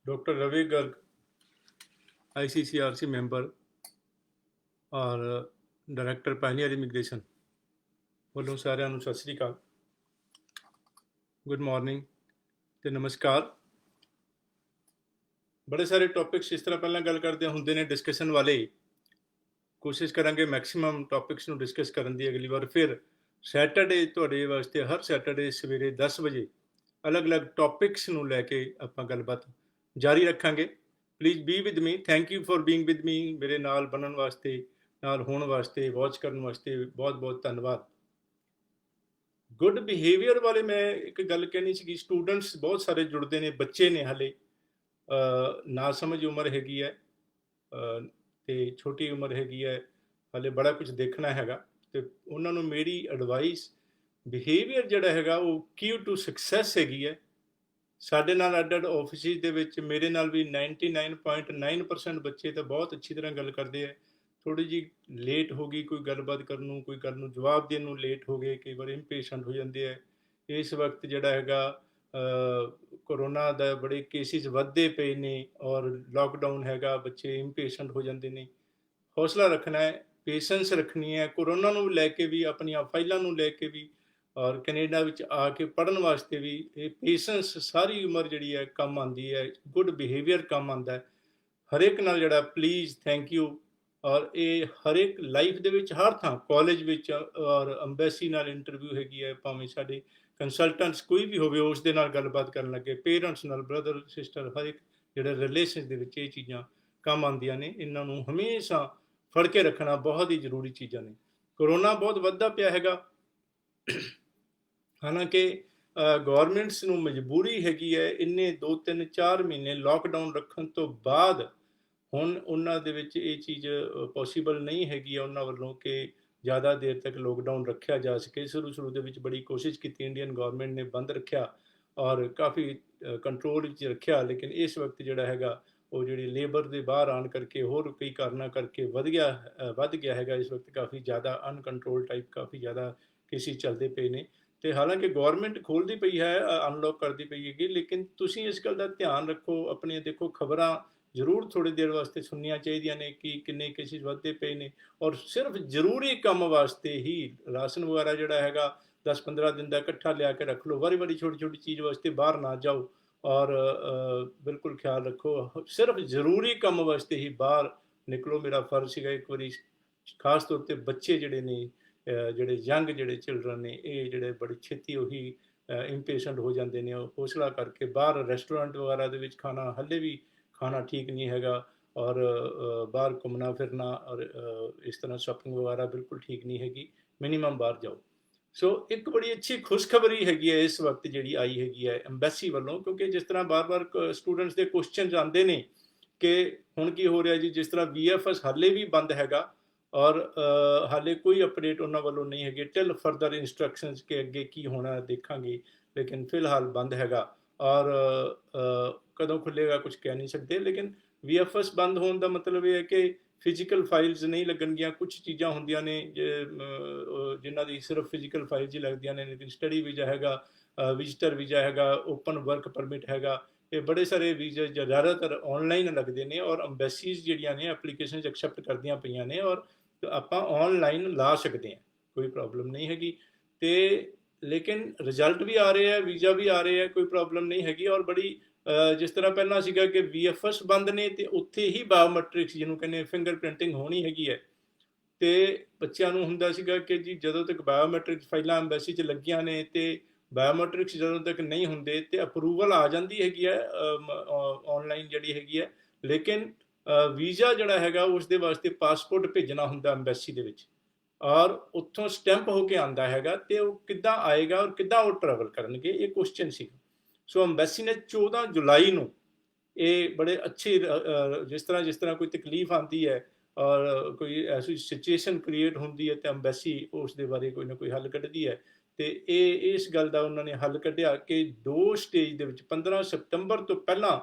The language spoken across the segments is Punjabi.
Doctor Ravi Garg ICCRC member ਔਰ ਡਾਇਰੈਕਟਰ ਪਾਇਨੀਅਰ ਇਮੀਗ੍ਰੇਸ਼ਨ ਵੱਲੋਂ ਸਾਰਿਆਂ ਨੂੰ ਸਤਿ ਸ੍ਰੀ ਅਕਾਲ, ਗੁੱਡ ਮਾਰਨਿੰਗ ਤੇ ਨਮਸਕਾਰ। ਬੜੇ ਸਾਰੇ ਟੌਪਿਕਸ ਇਸ ਤਰ੍ਹਾਂ ਪਹਿਲਾਂ ਗੱਲ ਕਰਦੇ ਹੁੰਦੇ ਨੇ ਡਿਸਕਸ਼ਨ ਵਾਲੇ। ਕੋਸ਼ਿਸ਼ ਕਰਾਂਗੇ ਮੈਕਸਿਮਮ ਟੌਪਿਕਸ ਨੂੰ ਡਿਸਕਸ ਕਰਨ ਦੀ। ਅਗਲੀ ਵਾਰ ਫਿਰ ਸੈਟਰਡੇ ਤੁਹਾਡੇ ਵਾਸਤੇ ਹਰ ਸੈਟਰਡੇ ਸਵੇਰੇ 10 ਵਜੇ ਅਲੱਗ-ਅਲੱਗ ਟੌਪਿਕਸ ਨੂੰ ਲੈ ਕੇ ਆਪਾਂ ਗੱਲਬਾਤ ਜਾਰੀ ਰੱਖਾਂਗੇ। Please be with me. Thank you for being with me. ਮੇਰੇ ਨਾਲ ਬਣਨ ਵਾਸਤੇ, ਨਾਲ ਹੋਣ ਵਾਸਤੇ, ਵਾਚ ਕਰਨ ਵਾਸਤੇ ਬਹੁਤ ਬਹੁਤ ਧੰਨਵਾਦ। ਗੁੱਡ ਬਿਹੇਵੀਅਰ ਵਾਲੇ ਮੈਂ ਇੱਕ ਗੱਲ ਕਹਿਣੀ ਸੀਗੀ। ਸਟੂਡੈਂਟਸ ਬਹੁਤ ਸਾਰੇ ਜੁੜਦੇ ਨੇ, ਬੱਚੇ ਨੇ, ਹਾਲੇ ਨਾ ਸਮਝ ਉਮਰ ਹੈਗੀ ਹੈ ਤੇ ਛੋਟੀ ਉਮਰ ਹੈਗੀ ਹੈ, ਹਾਲੇ ਬੜਾ ਕੁਝ ਦੇਖਣਾ ਹੈਗਾ। ਤੇ ਉਹਨਾਂ ਨੂੰ ਮੇਰੀ ਐਡਵਾਈਸ, ਬਿਹੇਵੀਅਰ ਜਿਹੜਾ ਹੈਗਾ ਉਹ ਕੀ ਟੂ ਸਕਸੈਸ ਹੈਗੀ ਹੈ। ਸਾਡੇ ਨਾਲ ਅੱਡ ਅੱਡ ਆਫਿਸਿਸ ਦੇ ਵਿੱਚ ਮੇਰੇ ਨਾਲ ਵੀ 99.9% ਬੱਚੇ ਤਾਂ ਬਹੁਤ ਅੱਛੀ ਤਰ੍ਹਾਂ ਗੱਲ ਕਰਦੇ ਹੈ। ਥੋੜ੍ਹੀ ਜਿਹੀ ਲੇਟ ਹੋ ਗਈ ਕੋਈ ਗੱਲਬਾਤ ਕਰਨ ਨੂੰ, ਕੋਈ ਗੱਲ ਨੂੰ ਜਵਾਬ ਦੇਣ ਨੂੰ ਲੇਟ ਹੋ ਗਏ, ਕਈ ਵਾਰ ਇੰਪੇਸ਼ੈਂਟ ਹੋ ਜਾਂਦੇ ਹੈ। ਇਸ ਵਕਤ ਜਿਹੜਾ ਹੈਗਾ ਕਰੋਨਾ ਦਾ ਬੜੇ ਕੇਸਿਸ ਵੱਧਦੇ ਪਏ ਨੇ ਔਰ ਲਾਕਡਾਊਨ ਹੈਗਾ, ਬੱਚੇ ਇੰਪੇਸ਼ੈਂਟ ਹੋ ਜਾਂਦੇ ਨੇ। ਹੌਸਲਾ ਰੱਖਣਾ ਹੈ, ਪੇਸ਼ੈਂਸ ਰੱਖਣੀ ਹੈ, ਕਰੋਨਾ ਨੂੰ ਲੈ ਕੇ ਵੀ, ਆਪਣੀਆਂ ਫਾਈਲਾਂ ਨੂੰ ਲੈ ਕੇ ਵੀ, ਔਰ ਕੈਨੇਡਾ ਵਿੱਚ ਆ ਕੇ ਪੜ੍ਹਨ ਵਾਸਤੇ ਵੀ ਇਹ ਪੇਸ਼ੈਂਸ ਸਾਰੀ ਉਮਰ ਜਿਹੜੀ ਹੈ ਕੰਮ ਆਉਂਦੀ ਹੈ। ਗੁੱਡ ਬਿਹੇਵੀਅਰ ਕੰਮ ਆਉਂਦਾ ਹੈ ਹਰ ਇੱਕ ਨਾਲ ਜਿਹੜਾ ਪਲੀਜ਼, ਥੈਂਕ ਯੂ। ਔਰ ਇਹ ਹਰ ਇੱਕ ਲਾਈਫ ਦੇ ਵਿੱਚ ਹਰ ਥਾਂ, ਕਾਲਜ ਵਿੱਚ ਔਰ ਅੰਬੈਸੀ ਨਾਲ ਇੰਟਰਵਿਊ ਹੈਗੀ ਹੈ, ਭਾਵੇਂ ਸਾਡੇ ਕੰਸਲਟੈਂਟਸ ਕੋਈ ਵੀ ਹੋਵੇ ਉਸ ਦੇ ਨਾਲ ਗੱਲਬਾਤ ਕਰਨ ਲੱਗੇ, ਪੇਰੈਂਟਸ ਨਾਲ, ਬ੍ਰਦਰ ਸਿਸਟਰ, ਹਰ ਇੱਕ ਜਿਹੜੇ ਰਿਲੇਸ਼ਨ ਦੇ ਵਿੱਚ ਇਹ ਚੀਜ਼ਾਂ ਕੰਮ ਆਉਂਦੀਆਂ ਨੇ। ਇਹਨਾਂ ਨੂੰ ਹਮੇਸ਼ਾ ਫੜ ਕੇ ਰੱਖਣਾ ਬਹੁਤ ਹੀ ਜ਼ਰੂਰੀ ਚੀਜ਼ਾਂ ਨੇ। ਕਰੋਨਾ ਬਹੁਤ ਵੱਧਦਾ ਪਿਆ ਹੈਗਾ, ਹਾਲਾਂਕਿ ਗੌਰਮੈਂਟਸ ਨੂੰ ਮਜਬੂਰੀ ਹੈਗੀ ਹੈ ਇੰਨੇ 2-3-4 ਮਹੀਨੇ ਲਾਕਡਾਊਨ ਰੱਖਣ ਤੋਂ ਬਾਅਦ। ਹੁਣ ਉਹਨਾਂ ਦੇ ਵਿੱਚ ਇਹ ਚੀਜ਼ ਪੋਸੀਬਲ ਨਹੀਂ ਹੈਗੀ ਹੈ ਉਹਨਾਂ ਵੱਲੋਂ ਕਿ ਜ਼ਿਆਦਾ ਦੇਰ ਤੱਕ ਲੋਕਡਾਊਨ ਰੱਖਿਆ ਜਾ ਸਕੇ। ਸ਼ੁਰੂ ਦੇ ਵਿੱਚ ਬੜੀ ਕੋਸ਼ਿਸ਼ ਕੀਤੀ ਇੰਡੀਅਨ ਗੌਰਮੈਂਟ ਨੇ, ਬੰਦ ਰੱਖਿਆ ਔਰ ਕਾਫੀ ਕੰਟਰੋਲ ਵਿੱਚ ਰੱਖਿਆ। ਲੇਕਿਨ ਇਸ ਵਕਤ ਜਿਹੜਾ ਹੈਗਾ ਉਹ ਜਿਹੜੀ ਲੇਬਰ ਦੇ ਬਾਹਰ ਆਉਣ ਕਰਕੇ, ਹੋਰ ਕਈ ਕਾਰਨਾਂ ਕਰਕੇ ਵੱਧ ਗਿਆ ਹੈਗਾ। ਇਸ ਵਕਤ ਕਾਫੀ ਜ਼ਿਆਦਾ ਅਨਕੰਟਰੋਲ ਟਾਈਪ, ਕਾਫੀ ਜ਼ਿਆਦਾ ਕੇਸਿਸ ਚੱਲਦੇ ਪਏ ਨੇ। ਤੇ ਹਾਲਾਂਕਿ ਗੌਰਮੈਂਟ ਖੋਲ੍ਹਦੀ ਪਈ ਹੈ, ਅਨਲੌਕ ਕਰਦੀ ਪਈ ਹੈਗੀ, ਲੇਕਿਨ ਤੁਸੀਂ ਇਸ ਗੱਲ ਦਾ ਧਿਆਨ ਰੱਖੋ। ਆਪਣੇ ਦੇਖੋ, ਖਬਰਾਂ ਜ਼ਰੂਰ ਥੋੜ੍ਹੀ ਦੇਰ ਵਾਸਤੇ ਸੁਣਨੀਆਂ ਚਾਹੀਦੀਆਂ ਨੇ ਕਿ ਕਿੰਨੇ ਕੇਸਿਸ ਵੱਧਦੇ ਪਏ ਨੇ। ਔਰ ਸਿਰਫ ਜ਼ਰੂਰੀ ਕੰਮ ਵਾਸਤੇ ਹੀ ਰਾਸ਼ਨ ਵਗੈਰਾ ਜਿਹੜਾ ਹੈਗਾ 10-15 ਦਿਨ ਦਾ ਇਕੱਠਾ ਲਿਆ ਕੇ ਰੱਖ ਲਓ। ਵਾਰੀ ਛੋਟੀ ਚੀਜ਼ ਵਾਸਤੇ ਬਾਹਰ ਨਾ ਜਾਓ ਔਰ ਬਿਲਕੁਲ ਖਿਆਲ ਰੱਖੋ, ਸਿਰਫ ਜ਼ਰੂਰੀ ਕੰਮ ਵਾਸਤੇ ਹੀ ਬਾਹਰ ਨਿਕਲੋ। ਮੇਰਾ ਫਰਜ਼ ਸੀਗਾ ਇੱਕ ਵਾਰੀ, ਖਾਸ ਤੌਰ 'ਤੇ ਬੱਚੇ ਜਿਹੜੇ ਨੇ, ਜਿਹੜੇ ਯੰਗ ਜਿਹੜੇ ਚਿਲਡਰਨ ਨੇ, ਇਹ ਜਿਹੜੇ ਬੜੀ ਛੇਤੀ ਉਹੀ ਇੰਪੇਸ਼ੈਂਟ ਹੋ ਜਾਂਦੇ ਨੇ। ਉਹ ਹੌਸਲਾ ਕਰਕੇ ਬਾਹਰ ਰੈਸਟੋਰੈਂਟ ਵਗੈਰਾ ਦੇ ਵਿੱਚ ਖਾਣਾ, ਹਾਲੇ ਵੀ ਖਾਣਾ ਠੀਕ ਨਹੀਂ ਹੈਗਾ। ਔਰ ਬਾਹਰ ਘੁੰਮਣਾ ਫਿਰਨਾ ਔਰ ਇਸ ਤਰ੍ਹਾਂ ਸ਼ਾਪਿੰਗ ਵਗੈਰਾ ਬਿਲਕੁਲ ਠੀਕ ਨਹੀਂ ਹੈਗੀ। ਮਿਨੀਮਮ ਬਾਹਰ ਜਾਓ। ਸੋ ਇੱਕ ਬੜੀ ਅੱਛੀ ਖੁਸ਼ਖਬਰੀ ਹੈਗੀ ਹੈ ਇਸ ਵਕਤ ਜਿਹੜੀ ਆਈ ਹੈਗੀ ਹੈ ਐਮਬੈਸੀ ਵੱਲੋਂ, ਕਿਉਂਕਿ ਜਿਸ ਤਰ੍ਹਾਂ ਬਾਰ-ਬਾਰ ਸਟੂਡੈਂਟਸ ਦੇ ਕੁਐਸਚਨਸ ਆਉਂਦੇ ਨੇ ਕਿ ਹੁਣ ਕੀ ਹੋ ਰਿਹਾ ਜੀ। ਜਿਸ ਤਰ੍ਹਾਂ VFS ਹਾਲੇ ਵੀ ਬੰਦ ਹੈਗਾ ਔਰ ਹਾਲੇ ਕੋਈ ਅਪਡੇਟ ਉਹਨਾਂ ਵੱਲੋਂ ਨਹੀਂ ਹੈਗੀ ਟਿਲ ਫਰਦਰ ਇੰਸਟਰਕਸ਼ਨਸ ਕਿ ਅੱਗੇ ਕੀ ਹੋਣਾ ਦੇਖਾਂਗੇ। ਲੇਕਿਨ ਫਿਲਹਾਲ ਬੰਦ ਹੈਗਾ ਔਰ ਕਦੋਂ ਖੁੱਲ੍ਹੇਗਾ ਕੁਝ ਕਹਿ ਨਹੀਂ ਸਕਦੇ। ਲੇਕਿਨ VFS ਬੰਦ ਹੋਣ ਦਾ ਮਤਲਬ ਇਹ ਹੈ ਕਿ ਫਿਜ਼ੀਕਲ ਫਾਈਲਸ ਨਹੀਂ ਲੱਗਣਗੀਆਂ। ਕੁਝ ਚੀਜ਼ਾਂ ਹੁੰਦੀਆਂ ਨੇ ਜਿਨ੍ਹਾਂ ਦੀ ਸਿਰਫ ਫਿਜ਼ੀਕਲ ਫਾਈਲਸ ਹੀ ਲੱਗਦੀਆਂ ਨੇ, ਲੇਕਿਨ ਸਟੱਡੀ ਵੀਜ਼ਾ ਹੈਗਾ, ਵਿਜ਼ਟਰ ਵੀਜ਼ਾ ਹੈਗਾ, ਓਪਨ ਵਰਕ ਪਰਮਿਟ ਹੈਗਾ, ਇਹ ਬੜੇ ਸਾਰੇ ਵੀਜ਼ੇ ਜ਼ਿਆਦਾਤਰ ਆਨਲਾਈਨ ਲੱਗਦੇ ਨੇ ਔਰ ਅੰਬੈਸੀਜ਼ ਜਿਹੜੀਆਂ ਨੇ ਐਪਲੀਕੇਸ਼ਨਸ ਐਕਸੈਪਟ ਕਰਦੀਆਂ ਪਈਆਂ ਨੇ ਔਰ ਆਪਾਂ ਆਨਲਾਈਨ ਲਾ ਸਕਦੇ ਹਾਂ, ਕੋਈ ਪ੍ਰੋਬਲਮ ਨਹੀਂ ਹੈਗੀ। ਤੇ ਲੇਕਿਨ ਰਿਜ਼ਲਟ ਵੀ ਆ ਰਹੇ ਹੈ, ਵੀਜ਼ਾ ਵੀ ਆ ਰਹੇ ਹੈ, ਕੋਈ ਪ੍ਰੋਬਲਮ ਨਹੀਂ ਹੈਗੀ। ਔਰ ਬੜੀ ਜਿਸ ਤਰ੍ਹਾਂ ਪਹਿਲਾਂ ਸੀਗਾ ਕਿ VFS ਬੰਦ ਨੇ ਤੇ ਉੱਥੇ ਹੀ ਬਾਇਓਮੈਟ੍ਰਿਕਸ, ਜਿਹਨੂੰ ਕਹਿੰਦੇ ਫਿੰਗਰ ਪ੍ਰਿੰਟਿੰਗ ਹੋਣੀ ਹੈਗੀ ਹੈ। ਤੇ ਬੱਚਿਆਂ ਨੂੰ ਹੁੰਦਾ ਸੀਗਾ ਕਿ ਜੀ ਜਦੋਂ ਤੱਕ ਬਾਇਓਮੈਟ੍ਰਿਕਸ ਫਾਈਲਾਂ ਐਮਬੈਸੀ 'ਚ ਲੱਗੀਆਂ ਨੇ ਤੇ ਬਾਇਓਮੈਟ੍ਰਿਕਸ ਜਦੋਂ ਤੱਕ ਨਹੀਂ ਹੁੰਦੇ ਤੇ ਅਪਰੂਵਲ ਆ ਜਾਂਦੀ ਹੈਗੀ ਹੈ ਆਨਲਾਈਨ ਜਿਹੜੀ ਹੈਗੀ ਹੈ। ਲੇਕਿਨ ਵੀਜ਼ਾ ਜਿਹੜਾ ਹੈਗਾ ਉਸ ਦੇ ਵਾਸਤੇ ਪਾਸਪੋਰਟ ਭੇਜਣਾ ਹੁੰਦਾ ਐਮਬੈਸੀ ਦੇ ਵਿੱਚ ਔਰ ਉੱਥੋਂ ਸਟੈਂਪ ਹੋ ਕੇ ਆਉਂਦਾ ਹੈਗਾ। ਤੇ ਉਹ ਕਿੱਦਾਂ ਆਏਗਾ ਔਰ ਕਿੱਦਾਂ ਉਹ ਟਰੈਵਲ ਕਰਨਗੇ, ਇਹ ਕੁਐਸਚਨ ਸੀ। ਸੋ ਐਮਬੈਸੀ ਨੇ 14 ਜੁਲਾਈ ਨੂੰ ਇਹ ਬੜੇ ਅੱਛੇ, ਜਿਸ ਤਰ੍ਹਾਂ ਕੋਈ ਤਕਲੀਫ ਆਉਂਦੀ ਹੈ ਔਰ ਕੋਈ ਐਸੀ ਸਿਚੁਏਸ਼ਨ ਕ੍ਰੀਏਟ ਹੁੰਦੀ ਹੈ ਤਾਂ ਐਮਬੈਸੀ ਉਸ ਦੇ ਬਾਰੇ ਕੋਈ ਨਾ ਕੋਈ ਹੱਲ ਕੱਢਦੀ ਹੈ। ਤੇ ਇਹ ਇਸ ਗੱਲ ਦਾ ਉਹਨਾਂ ਨੇ ਹੱਲ ਕੱਢਿਆ ਕਿ 2 ਸਟੇਜ ਦੇ ਵਿੱਚ 15 ਸਤੰਬਰ ਤੋਂ ਪਹਿਲਾਂ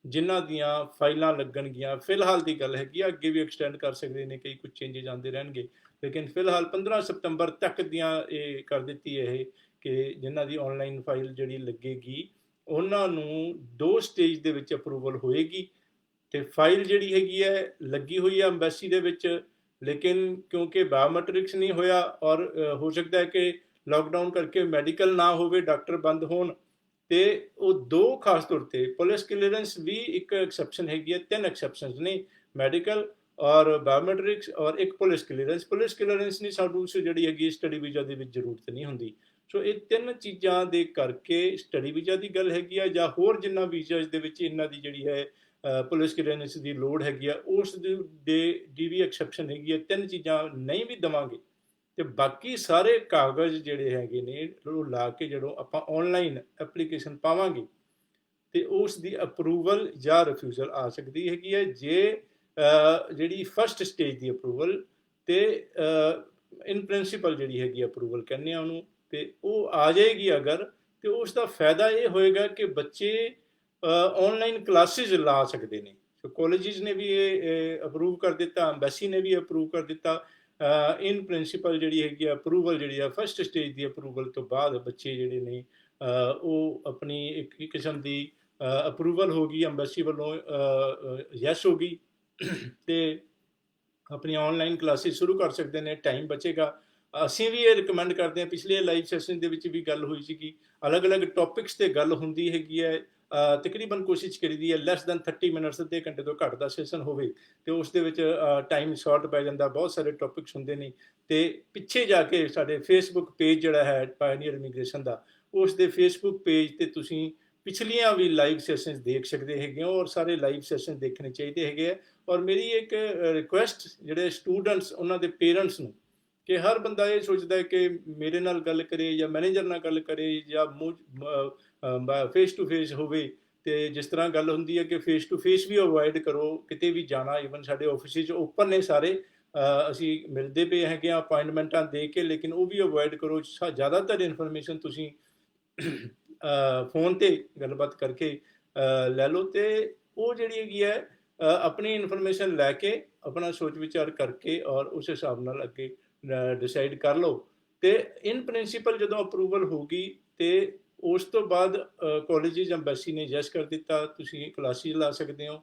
ਜਿਨ੍ਹਾਂ ਦੀਆਂ ਫਾਈਲਾਂ ਲੱਗਣਗੀਆਂ, ਫਿਲਹਾਲ ਦੀ ਗੱਲ ਹੈਗੀ ਆ, ਅੱਗੇ ਵੀ ਐਕਸਟੈਂਡ ਕਰ ਸਕਦੇ ਨੇ, ਕਈ ਕੁਝ ਚੇਂਜਸ ਆਉਂਦੇ ਰਹਿਣਗੇ, ਲੇਕਿਨ ਫਿਲਹਾਲ 15 ਸਤੰਬਰ ਤੱਕ ਦੀਆਂ ਇਹ ਕਰ ਦਿੱਤੀ ਇਹ ਕਿ ਜਿਨ੍ਹਾਂ ਦੀ ਆਨਲਾਈਨ ਫਾਈਲ ਜਿਹੜੀ ਲੱਗੇਗੀ ਉਹਨਾਂ ਨੂੰ 2 ਸਟੇਜ ਦੇ ਵਿੱਚ ਅਪਰੂਵਲ ਹੋਏਗੀ ਤੇ ਫਾਈਲ ਜਿਹੜੀ ਹੈਗੀ ਹੈ ਲੱਗੀ ਹੋਈ ਹੈ ਅੰਬੈਸੀ ਦੇ ਵਿੱਚ। ਲੇਕਿਨ ਕਿਉਂਕਿ ਬਾਇਓਮੈਟ੍ਰਿਕਸ ਨਹੀਂ ਹੋਇਆ ਔਰ ਹੋ ਸਕਦਾ ਹੈ ਕਿ ਲਾਕਡਾਊਨ ਕਰਕੇ ਮੈਡੀਕਲ ਨਾ ਹੋਵੇ, ਡਾਕਟਰ ਬੰਦ ਹੋਣ, ਤੇ ਉਹ 2 ਖਾਸ ਤੌਰ ਤੇ ਪੁਲਿਸ ਕਲੀਅਰੈਂਸ ਵੀ ਇੱਕ ਐਕਸੈਪਸ਼ਨ ਹੈਗੀ ਹੈ। 3 ਐਕਸੈਪਸ਼ਨਸ ਨੇ, ਮੈਡੀਕਲ ਔਰ ਬਾਇਓਮੈਟ੍ਰਿਕਸ ਔਰ ਇੱਕ ਪੁਲਿਸ ਕਲੀਅਰੈਂਸ। ਪੁਲਿਸ ਕਲੀਅਰੈਂਸ ਨਹੀਂ ਸਾਨੂੰ ਜਿਹੜੀ ਹੈਗੀ ਸਟੱਡੀ ਵੀਜ਼ਾ ਦੇ ਵਿੱਚ ਜ਼ਰੂਰਤ ਨਹੀਂ ਹੁੰਦੀ। ਸੋ ਇਹ 3 ਚੀਜ਼ਾਂ ਦੇ ਕਰਕੇ ਸਟੱਡੀ ਵੀਜ਼ਾ ਦੀ ਗੱਲ ਹੈਗੀ ਆ ਜਾਂ ਹੋਰ ਜਿੰਨਾ ਵੀਜ਼ਾਸ ਦੇ ਵਿੱਚ ਇਹਨਾਂ ਦੀ ਜਿਹੜੀ ਹੈ ਪੁਲਿਸ ਕਲੀਅਰੈਂਸ ਦੀ ਲੋੜ ਹੈਗੀ ਆ, ਉਸ ਦੀ ਵੀ ਐਕਸੈਪਸ਼ਨ ਹੈਗੀ ਹੈ। 3 ਚੀਜ਼ਾਂ ਨਹੀਂ ਵੀ ਦੇਵਾਂਗੇ ਤੇ ਬਾਕੀ ਸਾਰੇ ਕਾਗਜ਼ ਜਿਹੜੇ ਹੈਗੇ ਨੇ ਉਹ ਲਾ ਕੇ ਜਦੋਂ ਆਪਾਂ ਆਨਲਾਈਨ ਐਪਲੀਕੇਸ਼ਨ ਪਾਵਾਂਗੇ ਤੇ ਉਸ ਦੀ ਅਪਰੂਵਲ ਜਾਂ ਰਿਫਿਊਜ਼ਲ ਆ ਸਕਦੀ ਹੈਗੀ ਹੈ। ਜੇ ਜਿਹੜੀ ਫਸਟ ਸਟੇਜ ਦੀ ਅਪਰੂਵਲ ਤੇ ਇਨ ਪ੍ਰਿੰਸੀਪਲ ਜਿਹੜੀ ਹੈਗੀ ਅਪਰੂਵਲ ਕਹਿੰਦੇ ਆ ਉਹਨੂੰ, ਤੇ ਉਹ ਆ ਜਾਏਗੀ ਅਗਰ, ਤੇ ਉਸ ਦਾ ਫਾਇਦਾ ਇਹ ਹੋਏਗਾ ਕਿ ਬੱਚੇ ਆਨਲਾਈਨ ਕਲਾਸਿਸ ਲਾ ਸਕਦੇ ਨੇ। ਸੋ ਕਾਲਜਿਸ ਨੇ ਵੀ ਇਹ ਅਪਰੂਵ ਕਰ ਦਿੱਤਾ, ਐਮਬੈਸੀ ਨੇ ਵੀ ਅਪਰੂਵ ਕਰ ਦਿੱਤਾ। ਇਨ ਪ੍ਰਿੰਸੀਪਲ ਜਿਹੜੀ ਹੈਗੀ ਅਪਰੂਵਲ ਜਿਹੜੀ ਆ ਫਸਟ ਸਟੇਜ ਦੀ ਅਪਰੂਵਲ ਤੋਂ ਬਾਅਦ ਬੱਚੇ ਜਿਹੜੇ ਨੇ ਉਹ ਆਪਣੀ ਇੱਕ ਕਿਸਮ ਦੀ ਅਪਰੂਵਲ ਹੋ ਗਈ ਐਮਬੈਸੀ ਵੱਲੋਂ, ਯੈਸ ਹੋ ਗਈ ਤੇ ਆਪਣੀ ਆਨਲਾਈਨ ਕਲਾਸਿਸ ਸ਼ੁਰੂ ਕਰ ਸਕਦੇ ਨੇ, ਟਾਈਮ ਬਚੇਗਾ। ਅਸੀਂ ਵੀ ਇਹ ਰਿਕਮੈਂਡ ਕਰਦੇ ਹਾਂ, ਪਿਛਲੇ ਲਾਈਵ ਸੈਸ਼ਨ ਦੇ ਵਿੱਚ ਵੀ ਗੱਲ ਹੋਈ ਸੀਗੀ, ਅਲੱਗ-ਅਲੱਗ ਟੌਪਿਕਸ ਤੇ ਗੱਲ ਹੁੰਦੀ ਹੈਗੀ ਹੈ। ਤਕਰੀਬਨ ਕੋਸ਼ਿਸ਼ ਕਰੀਦੀ ਹੈ ਲੈਸ ਦੈਨ 30 ਮਿੰਟਸ, ਅੱਧੇ ਘੰਟੇ ਤੋਂ ਘੱਟ ਦਾ ਸੈਸ਼ਨ ਹੋਵੇ ਤੇ ਉਸ ਦੇ ਵਿੱਚ ਟਾਈਮ ਸ਼ਾਰਟ ਪੈ ਜਾਂਦਾ, ਬਹੁਤ ਸਾਰੇ ਟੌਪਿਕਸ ਹੁੰਦੇ ਨੇ। ਤੇ ਪਿੱਛੇ ਜਾ ਕੇ ਸਾਡੇ ਫੇਸਬੁੱਕ ਪੇਜ ਜਿਹੜਾ ਹੈ ਪਾਇਨੀਅਰ ਇਮੀਗ੍ਰੇਸ਼ਨ ਦਾ, ਉਸ ਦੇ ਫੇਸਬੁੱਕ ਪੇਜ ਤੇ ਤੁਸੀਂ ਪਿਛਲੀਆਂ ਵੀ ਲਾਈਵ ਸੈਸ਼ਨਸ ਦੇਖ ਸਕਦੇ ਹੈਗੇ ਹੋ ਔਰ ਸਾਰੇ ਲਾਈਵ ਸੈਸ਼ਨ ਦੇਖਣੇ ਚਾਹੀਦੇ ਹੈਗੇ ਆ। ਔਰ ਮੇਰੀ ਇੱਕ ਰਿਕੁਐਸਟ ਜਿਹੜੇ ਸਟੂਡੈਂਟਸ ਉਹਨਾਂ ਦੇ ਪੇਰੈਂਟਸ ਨੂੰ, ਕਿ ਹਰ ਬੰਦਾ ਇਹ ਸੋਚਦਾ ਹੈ ਕਿ ਮੇਰੇ ਨਾਲ ਗੱਲ ਕਰੇ ਜਾਂ ਮੈਨੇਜਰ ਨਾਲ ਗੱਲ ਕਰੇ ਜਾਂ ਫੇਸ ਟੂ ਫੇਸ ਹੋਵੇ, ਤੇ ਜਿਸ ਤਰ੍ਹਾਂ ਗੱਲ ਹੁੰਦੀ ਹੈ ਕਿ ਫੇਸ ਟੂ ਫੇਸ ਵੀ ਅਵੋਇਡ ਕਰੋ ਕਿਤੇ ਵੀ ਜਾਣਾ। ਈਵਨ ਸਾਡੇ ਆਫਿਸ 'ਚ ਓਪਨ ਨੇ ਸਾਰੇ, ਅਸੀਂ ਮਿਲਦੇ ਪਏ ਹੈਗੇ ਆ ਅਪਾਇੰਟਮੈਂਟਾਂ ਦੇ ਕੇ, ਲੇਕਿਨ ਉਹ ਵੀ ਅਵੋਇਡ ਕਰੋ। ਜ਼ਿਆਦਾਤਰ ਇਨਫੋਰਮੇਸ਼ਨ ਤੁਸੀਂ ਫੋਨ ਤੇ ਗੱਲਬਾਤ ਕਰਕੇ ਲੈ ਲਓ, ਤੇ ਉਹ ਜਿਹੜੀ ਹੈਗੀ ਹੈ ਆਪਣੀ ਇਨਫੋਰਮੇਸ਼ਨ ਲੈ ਕੇ ਆਪਣਾ ਸੋਚ ਵਿਚਾਰ ਕਰਕੇ ਔਰ ਉਸ ਹਿਸਾਬ ਨਾਲ ਅੱਗੇ ਡਿਸਾਈਡ ਕਰ ਲਓ। ਤੇ ਇਨ ਪ੍ਰਿੰਸੀਪਲ ਜਦੋਂ ਅਪਰੂਵਲ ਹੋਗੀ ਤੇ ਉਸ ਤੋਂ ਬਾਅਦ ਕਾਲਜਿਸ ਐਮਬੈਸੀ ਨੇ ਜੈਸ ਕਰ ਦਿੱਤਾ, ਤੁਸੀਂ ਕਲਾਸਿਸ ਲਾ ਸਕਦੇ ਹੋ।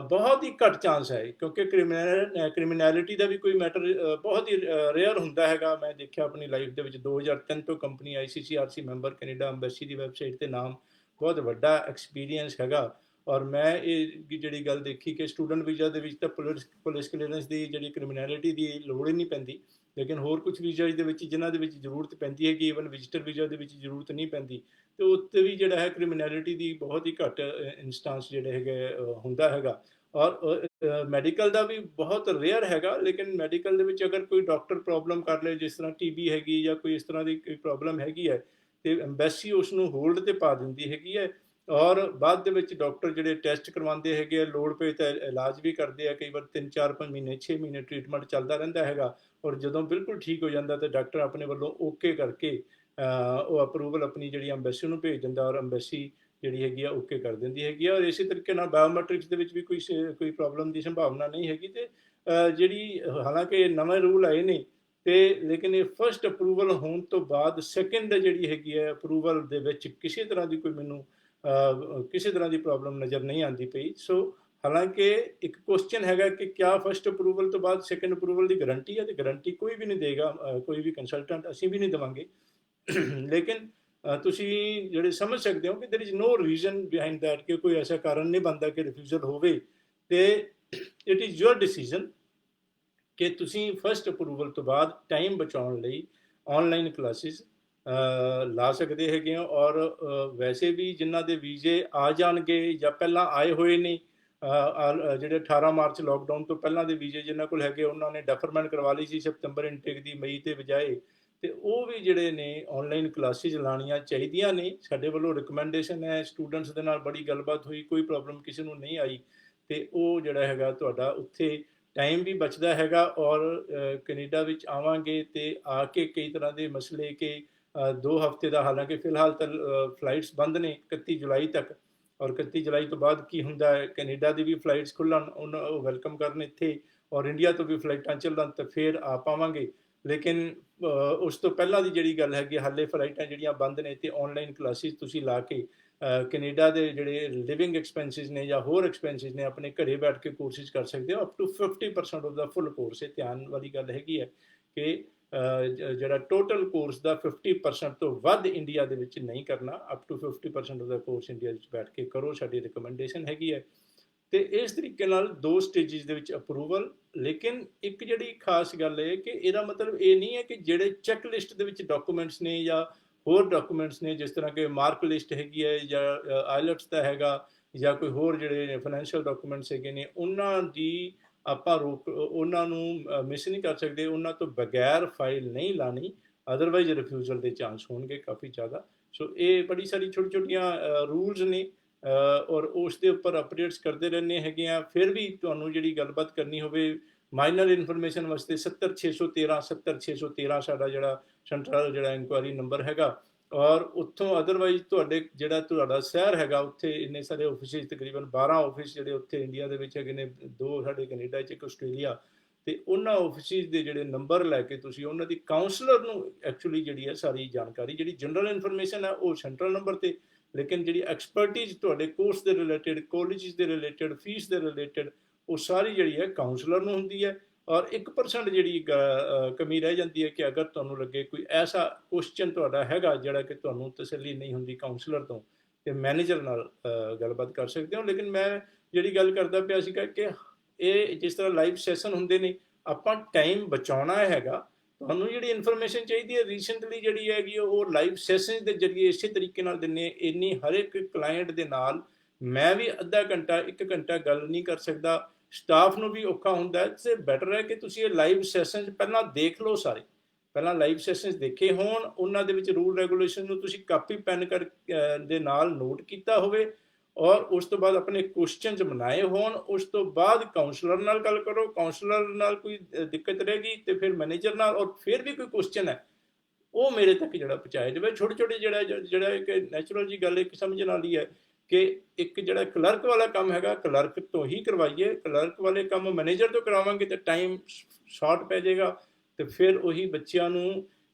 ਬਹੁਤ ਹੀ ਘੱਟ ਚਾਂਸ ਹੈ ਕਿਉਂਕਿ ਕ੍ਰਿਮੀਨੈਲਿਟੀ ਦਾ ਵੀ ਕੋਈ ਮੈਟਰ ਬਹੁਤ ਹੀ ਰੇਅਰ ਹੁੰਦਾ ਹੈਗਾ। ਮੈਂ ਦੇਖਿਆ ਆਪਣੀ ਲਾਈਫ ਦੇ ਵਿੱਚ 2003 ਤੋਂ company ICCRC member Canada embassy ਦੀ ਵੈਬਸਾਈਟ ਤੇ ਨਾਮ ਬਹੁਤ ਵੱਡਾ ਐਕਸਪੀਰੀਅੰਸ ਹੈਗਾ। ਔਰ ਮੈਂ ਇਹ ਜਿਹੜੀ ਗੱਲ ਦੇਖੀ ਕਿ ਸਟੂਡੈਂਟ ਵੀਜ਼ਾ ਦੇ ਵਿੱਚ ਤਾਂ ਪੁਲਿਸ ਕਲੀਅਰੈਂਸ ਦੀ ਜਿਹੜੀ ਕ੍ਰਿਮੀਨੈਲਿਟੀ ਦੀ ਲੋੜ ਹੀ ਨਹੀਂ ਪੈਂਦੀ, ਲੇਕਿਨ ਹੋਰ ਕੁਝ ਵੀਜ਼ਾ ਦੇ ਵਿੱਚ ਜਿਨ੍ਹਾਂ ਦੇ ਵਿੱਚ ਜ਼ਰੂਰਤ ਪੈਂਦੀ ਹੈ ਕਿ ਈਵਨ ਵਿਜ਼ਿਟਰ ਵੀਜ਼ਾ ਦੇ ਵਿੱਚ ਜ਼ਰੂਰਤ ਨਹੀਂ ਪੈਂਦੀ, ਤੇ ਉੱਤੇ ਵੀ ਜਿਹੜਾ ਹੈ ਕ੍ਰਿਮੀਨੈਲਿਟੀ ਦੀ ਬਹੁਤ ਹੀ ਘੱਟ ਇੰਸਟੈਂਸ ਜਿਹੜੇ ਹੈਗੇ ਹੁੰਦਾ ਹੈਗਾ। ਔਰ ਮੈਡੀਕਲ ਦਾ ਵੀ ਬਹੁਤ ਰੇਅਰ ਹੈਗਾ, ਲੇਕਿਨ ਮੈਡੀਕਲ ਦੇ ਵਿੱਚ ਅਗਰ ਕੋਈ ਡਾਕਟਰ ਪ੍ਰੋਬਲਮ ਕਰ ਲਏ, ਜਿਸ ਤਰ੍ਹਾਂ TB ਹੈਗੀ ਜਾਂ ਕੋਈ ਇਸ ਤਰ੍ਹਾਂ ਦੀ ਕੋਈ ਪ੍ਰੋਬਲਮ ਹੈਗੀ ਹੈ, ਤੇ ਐਮਬੈਸੀ ਉਸ ਨੂੰ ਹੋਲਡ ਤੇ ਪਾ ਦਿੰਦੀ ਹੈਗੀ ਹੈ। ਔਰ ਬਾਅਦ ਦੇ ਵਿੱਚ ਡਾਕਟਰ ਜਿਹੜੇ ਟੈਸਟ ਕਰਵਾਉਂਦੇ ਹੈਗੇ ਆ, ਲੋੜ ਪਏ ਤਾਂ ਇਲਾਜ ਵੀ ਕਰਦੇ ਆ, ਕਈ ਵਾਰ 3-4-5 ਮਹੀਨੇ 6 ਮਹੀਨੇ ਟ੍ਰੀਟਮੈਂਟ ਚੱਲਦਾ ਰਹਿੰਦਾ ਹੈਗਾ। ਔਰ ਜਦੋਂ ਬਿਲਕੁਲ ਠੀਕ ਹੋ ਜਾਂਦਾ ਤਾਂ ਡਾਕਟਰ ਆਪਣੇ ਵੱਲੋਂ ਓਕੇ ਕਰਕੇ ਉਹ ਅਪਰੂਵਲ ਆਪਣੀ ਜਿਹੜੀ ਐਮਬੈਸੀ ਨੂੰ ਭੇਜ ਦਿੰਦਾ ਔਰ ਐਮਬੈਸੀ ਜਿਹੜੀ ਹੈਗੀ ਆ ਓਕੇ ਕਰ ਦਿੰਦੀ ਹੈਗੀ ਆ। ਔਰ ਇਸੇ ਤਰੀਕੇ ਨਾਲ ਬਾਇਓਮੈਟ੍ਰਿਕਸ ਦੇ ਵਿੱਚ ਵੀ ਕੋਈ ਪ੍ਰੋਬਲਮ ਦੀ ਸੰਭਾਵਨਾ ਨਹੀਂ ਹੈਗੀ। ਤੇ ਜਿਹੜੀ ਹਾਲਾਂਕਿ ਨਵੇਂ ਰੂਲ ਆਏ ਨੇ, ਤੇ ਲੇਕਿਨ ਇਹ ਫਸਟ ਅਪਰੂਵਲ ਹੋਣ ਤੋਂ ਬਾਅਦ ਸੈਕਿੰਡ ਜਿਹੜੀ ਹੈਗੀ ਹੈ ਅਪਰੂਵਲ ਦੇ ਵਿੱਚ ਕਿਸੇ ਤਰ੍ਹਾਂ ਦੀ ਕੋਈ ਮੈਨੂੰ ਕਿਸੇ ਤਰ੍ਹਾਂ ਦੀ ਪ੍ਰੋਬਲਮ ਨਜ਼ਰ ਨਹੀਂ ਆਉਂਦੀ ਪਈ। ਸੋ ਹਾਲਾਂਕਿ ਇੱਕ ਕੁਐਸਚਨ ਹੈਗਾ ਕਿ ਕਿਆ ਫਸਟ ਅਪਰੂਵਲ ਤੋਂ ਬਾਅਦ ਸੈਕਿੰਡ ਅਪਰੂਵਲ ਦੀ ਗਾਰੰਟੀ ਹੈ, ਤੇ ਗਾਰੰਟੀ ਕੋਈ ਵੀ ਨਹੀਂ ਦੇਗਾ, ਕੋਈ ਵੀ ਕੰਸਲਟੈਂਟ, ਅਸੀਂ ਵੀ ਨਹੀਂ ਦੇਵਾਂਗੇ। ਲੇਕਿਨ ਤੁਸੀਂ ਜਿਹੜੇ ਸਮਝ ਸਕਦੇ ਹੋ ਕਿ there is no reason behind that, ਕਿ ਕੋਈ ਐਸਾ ਕਾਰਨ ਨਹੀਂ ਬਣਦਾ ਕਿ ਰਿਫਿਊਜ਼ਲ ਹੋਵੇ। ਤੇ ਇਟ ਇਜ਼ ਯੋਰ ਡਿਸੀਜਨ ਕਿ ਤੁਸੀਂ ਫਸਟ ਅਪਰੂਵਲ ਤੋਂ ਬਾਅਦ ਟਾਈਮ ਬਚਾਉਣ ਲਈ ਆਨਲਾਈਨ ਕਲਾਸਿਸ ਲਾ ਸਕਦੇ ਹੈਗੇ ਹੋ। ਔਰ ਵੈਸੇ ਵੀ ਜਿਨ੍ਹਾਂ ਦੇ ਵੀਜ਼ੇ ਆ ਜਾਣਗੇ ਜਾਂ ਪਹਿਲਾਂ ਆਏ ਹੋਏ ਨੇ, ਜਿਹੜੇ 18 ਮਾਰਚ ਲਾਕਡਾਊਨ ਤੋਂ ਪਹਿਲਾਂ ਦੇ ਵੀਜ਼ੇ ਜਿਨ੍ਹਾਂ ਕੋਲ ਹੈਗੇ, ਉਹਨਾਂ ਨੇ ਡੈਫਰਮੈਂਟ ਕਰਵਾ ਲਈ ਸੀ ਸਤੰਬਰ ਇਨਟੇਕ ਦੀ ਮਈ ਤੇ ਬਜਾਏ, ਤੇ ਉਹ ਵੀ ਜਿਹੜੇ ਨੇ ਆਨਲਾਈਨ ਕਲਾਸਿਸ ਲਾਉਣੀਆਂ ਚਾਹੀਦੀਆਂ ਨੇ। ਸਾਡੇ ਵੱਲੋਂ ਰਿਕਮੈਂਡੇਸ਼ਨ ਹੈ, ਸਟੂਡੈਂਟਸ ਦੇ ਨਾਲ ਬੜੀ ਗੱਲਬਾਤ ਹੋਈ, ਕੋਈ ਪ੍ਰੋਬਲਮ ਕਿਸੇ ਨੂੰ ਨਹੀਂ ਆਈ। ਤੇ ਉਹ ਜਿਹੜਾ ਹੈਗਾ ਤੁਹਾਡਾ ਉੱਥੇ ਟਾਈਮ ਵੀ ਬਚਦਾ ਹੈਗਾ। ਔਰ ਕੈਨੇਡਾ ਵਿੱਚ ਆਵਾਂਗੇ ਤੇ ਆ ਕੇ ਕਈ ਤਰ੍ਹਾਂ ਦੇ ਮਸਲੇ ਕਿ 2 ਹਫ਼ਤੇ ਦਾ, ਹਾਲਾਂਕਿ ਫਿਲਹਾਲ ਤਾਂ ਫਲਾਈਟਸ ਬੰਦ ਨੇ 31 ਜੁਲਾਈ ਤੱਕ, ਔਰ 31 ਜੁਲਾਈ ਤੋਂ ਬਾਅਦ ਕੀ ਹੁੰਦਾ ਹੈ, ਕੈਨੇਡਾ ਦੀ ਵੀ ਫਲਾਈਟਸ ਖੁੱਲ੍ਹਣ, ਉਹਨਾਂ ਉਹ ਵੈਲਕਮ ਕਰਨ ਇੱਥੇ, ਔਰ ਇੰਡੀਆ ਤੋਂ ਵੀ ਫਲਾਈਟਾਂ ਚੱਲਣ ਤਾਂ ਫਿਰ ਆ ਪਾਵਾਂਗੇ। ਲੇਕਿਨ ਉਸ ਤੋਂ ਪਹਿਲਾਂ ਦੀ ਜਿਹੜੀ ਗੱਲ ਹੈਗੀ, ਹਾਲੇ ਫਲਾਈਟਾਂ ਜਿਹੜੀਆਂ ਬੰਦ ਨੇ, ਤੇ ਆਨਲਾਈਨ ਕਲਾਸਿਸ ਤੁਸੀਂ ਲਾ ਕੇ ਕੈਨੇਡਾ ਦੇ ਜਿਹੜੇ ਲਿਵਿੰਗ ਐਕਸਪੈਂਸਿਸ ਨੇ ਜਾਂ ਹੋਰ ਐਕਸਪੈਂਸਿਸ ਨੇ ਆਪਣੇ ਘਰੇ ਬੈਠ ਕੇ ਕੋਰਸਿਸ ਕਰ ਸਕਦੇ ਹੋ ਅਪ ਟੂ 50% ਆਫ ਦਾ ਫੁੱਲ ਕੋਰਸ। ਇਹ ਧਿਆਨ ਵਾਲੀ ਗੱਲ ਹੈਗੀ ਹੈ ਕਿ ਜਿਹੜਾ ਟੋਟਲ ਕੋਰਸ ਦਾ 50% ਤੋਂ ਵੱਧ ਇੰਡੀਆ ਦੇ ਵਿੱਚ ਨਹੀਂ ਕਰਨਾ, ਅਪ ਟੂ 50% ਆਫ ਦਾ ਕੋਰਸ ਇੰਡੀਆ ਵਿੱਚ ਬੈਠ ਕੇ ਕਰੋ, ਸਾਡੀ ਰਿਕਮੈਂਡੇਸ਼ਨ ਹੈਗੀ ਹੈ। ਤੇ ਇਸ ਤਰੀਕੇ ਨਾਲ 2 ਸਟੇਜਿਸ ਦੇ ਵਿੱਚ ਅਪਰੂਵਲ। ਲੇਕਿਨ ਇੱਕ ਜਿਹੜੀ ਖਾਸ ਗੱਲ ਹੈ ਕਿ ਇਹਦਾ ਮਤਲਬ ਇਹ ਨਹੀਂ ਹੈ ਕਿ ਜਿਹੜੇ ਚੈੱਕ ਲਿਸਟ ਦੇ ਵਿੱਚ ਡਾਕੂਮੈਂਟਸ ਨੇ ਜਾਂ ਹੋਰ ਡਾਕੂਮੈਂਟਸ ਨੇ, ਜਿਸ ਤਰ੍ਹਾਂ ਕਿ ਮਾਰਕ ਲਿਸਟ ਹੈਗੀ ਹੈ ਜਾਂ ਆਈਲੈਟਸ ਦਾ ਹੈਗਾ ਜਾਂ ਕੋਈ ਹੋਰ ਜਿਹੜੇ ਫਾਈਨੈਂਸ਼ੀਅਲ ਡਾਕੂਮੈਂਟਸ ਹੈਗੇ ਨੇ, ਉਹਨਾਂ ਦੀ ਆਪਾਂ ਉਹਨਾਂ ਨੂੰ ਮਿਸ ਨਹੀਂ ਕਰ ਸਕਦੇ, ਉਹਨਾਂ ਤੋਂ ਬਗੈਰ ਫਾਈਲ ਨਹੀਂ ਲਾਣੀ, ਅਦਰਵਾਈਜ਼ ਰਿਫਿਊਜ਼ਲ ਦੇ ਚਾਂਸ ਹੋਣਗੇ ਕਾਫੀ ਜ਼ਿਆਦਾ। ਸੋ ਇਹ ਬੜੀ ਸਾਰੀ ਛੋਟੀ ਛੋਟੀਆਂ ਰੂਲਸ ਨੇ ਔਰ ਉਸ ਦੇ ਉੱਪਰ ਅਪਡੇਟਸ ਕਰਦੇ ਰਹਿੰਦੇ ਹੈਗੇ ਆ। ਫਿਰ ਵੀ ਤੁਹਾਨੂੰ ਜਿਹੜੀ ਗੱਲਬਾਤ ਕਰਨੀ ਹੋਵੇ ਮਾਈਨਰ ਇਨਫੋਰਮੇਸ਼ਨ ਵਾਸਤੇ 70613 70613 ਸਾਡਾ ਜਿਹੜਾ ਸੈਂਟਰਲ ਜਿਹੜਾ ਇਨਕੁਆਇਰੀ ਨੰਬਰ ਹੈਗਾ। ਔਰ ਉੱਥੋਂ ਅਦਰਵਾਈਜ਼ ਤੁਹਾਡਾ ਸ਼ਹਿਰ ਹੈਗਾ, ਉੱਥੇ ਇੰਨੇ ਸਾਰੇ ਆਫਿਸਿਸ, ਤਕਰੀਬਨ 12 ਆਫਿਸ ਜਿਹੜੇ ਉੱਥੇ ਇੰਡੀਆ ਦੇ ਵਿੱਚ ਹੈਗੇ ਨੇ, 2 ਸਾਡੇ ਕੈਨੇਡਾ 'ਚ, 1 ਆਸਟ੍ਰੇਲੀਆ। ਤੇ ਉਹਨਾਂ ਆਫਿਸਿਸ ਦੇ ਜਿਹੜੇ ਨੰਬਰ ਲੈ ਕੇ ਤੁਸੀਂ ਉਹਨਾਂ ਦੀ ਕਾਉਂਸਲਰ ਨੂੰ ਐਕਚੁਅਲੀ ਜਿਹੜੀ ਹੈ ਸਾਰੀ ਜਾਣਕਾਰੀ, ਜਿਹੜੀ ਜਨਰਲ ਇਨਫੋਰਮੇਸ਼ਨ ਹੈ ਉਹ ਸੈਂਟਰਲ ਨੰਬਰ ਤੇ, ਲੇਕਿਨ ਜਿਹੜੀ ਐਕਸਪਰਟਿਜ਼ ਤੁਹਾਡੇ ਕੋਰਸ ਦੇ ਰਿਲੇਟਿਡ, ਕਾਲਜਿਸ ਦੇ ਰਿਲੇਟਿਡ, ਫੀਸ ਦੇ ਰਿਲੇਟਿਡ, ਉਹ ਸਾਰੀ ਜਿਹੜੀ ਹੈ ਕਾਉਂਸਲਰ ਨੂੰ ਹੁੰਦੀ ਹੈ। ਔਰ 1% ਜਿਹੜੀ ਕਮੀ ਰਹਿ ਜਾਂਦੀ ਹੈ ਕਿ ਅਗਰ ਤੁਹਾਨੂੰ ਲੱਗੇ ਕੋਈ ਐਸਾ ਕੁਐਸਚਨ ਤੁਹਾਡਾ ਹੈਗਾ ਜਿਹੜਾ ਕਿ ਤੁਹਾਨੂੰ ਤਸੱਲੀ ਨਹੀਂ ਹੁੰਦੀ ਕਾਉਂਸਲਰ ਤੋਂ, ਤੇ ਮੈਨੇਜਰ ਨਾਲ ਗੱਲਬਾਤ ਕਰ ਸਕਦੇ ਹੋ। ਲੇਕਿਨ ਮੈਂ ਜਿਹੜੀ ਗੱਲ ਕਰਦਾ ਪਿਆ ਸੀਗਾ ਕਿ ਇਹ ਜਿਸ ਤਰ੍ਹਾਂ ਲਾਈਵ ਸੈਸ਼ਨ ਹੁੰਦੇ ਨੇ, ਆਪਾਂ ਟਾਈਮ ਬਚਾਉਣਾ ਹੈਗਾ। ਤੁਹਾਨੂੰ ਜਿਹੜੀ ਇਨਫੋਰਮੇਸ਼ਨ ਚਾਹੀਦੀ ਹੈ ਰੀਸੈਂਟਲੀ ਜਿਹੜੀ ਹੈਗੀ ਉਹ ਲਾਈਵ ਸੈਸ਼ਨ ਦੇ ਜ਼ਰੀਏ ਇਸੇ ਤਰੀਕੇ ਨਾਲ ਦਿੰਨੇ। ਇੰਨੀ ਹਰ ਇੱਕ ਕਲਾਇੰਟ ਦੇ ਨਾਲ ਮੈਂ ਵੀ ਅੱਧਾ ਘੰਟਾ 1 ਘੰਟਾ ਗੱਲ ਨਹੀਂ ਕਰ ਸਕਦਾ, ਸਟਾਫ ਨੂੰ ਵੀ ਔਖਾ ਹੁੰਦਾ। ਤੇ ਬੈਟਰ ਹੈ ਕਿ ਤੁਸੀਂ ਇਹ ਲਾਈਵ ਸੈਸ਼ਨ ਪਹਿਲਾਂ ਦੇਖ ਲਓ, ਸਾਰੇ ਪਹਿਲਾਂ ਲਾਈਵ ਸੈਸ਼ਨਸ ਦੇਖੇ ਹੋਣ, ਉਹਨਾਂ ਦੇ ਵਿੱਚ ਰੂਲ ਰੈਗੂਲੇਸ਼ਨ ਨੂੰ ਤੁਸੀਂ ਕਾਪੀ ਪੈਨ ਕਰ ਦੇ ਨਾਲ ਨੋਟ ਕੀਤਾ ਹੋਵੇ, ਔਰ ਉਸ ਤੋਂ ਬਾਅਦ ਆਪਣੇ ਕੁਐਸਚਨਸ ਬਣਾਏ ਹੋਣ। ਉਸ ਤੋਂ ਬਾਅਦ ਕਾਉਂਸਲਰ ਨਾਲ ਗੱਲ ਕਰੋ, ਕਾਉਂਸਲਰ ਨਾਲ ਕੋਈ ਦਿੱਕਤ ਰਹੇਗੀ ਤੇ ਫਿਰ ਮੈਨੇਜਰ ਨਾਲ, ਔਰ ਫਿਰ ਵੀ ਕੋਈ ਕੁਐਸਚਨ ਹੈ ਉਹ ਮੇਰੇ ਤੱਕ ਜਿਹੜਾ ਪਹੁੰਚਾਇਆ ਜਾਵੇ। ਛੋਟੇ ਛੋਟੇ ਜਿਹੜਾ ਇੱਕ ਨੈਚੁਰਲ ਜੀ ਗੱਲ ਇੱਕ ਸਮਝਣ ਵਾਲੀ ਹੈ ਕਿ ਇੱਕ ਜਿਹੜਾ ਕਲਰਕ ਵਾਲਾ ਕੰਮ ਹੈਗਾ ਕਲਰਕ ਤੋਂ ਹੀ ਕਰਵਾਈਏ, ਕਲਰਕ ਵਾਲੇ ਕੰਮ ਮੈਨੇਜਰ ਤੋਂ ਕਰਾਵਾਂਗੇ ਤਾਂ ਟਾਈਮ ਸ਼ਾਰਟ ਪੈ ਜਾਏਗਾ। ਤੇ ਫਿਰ ਉਹੀ ਬੱਚਿਆਂ ਨੂੰ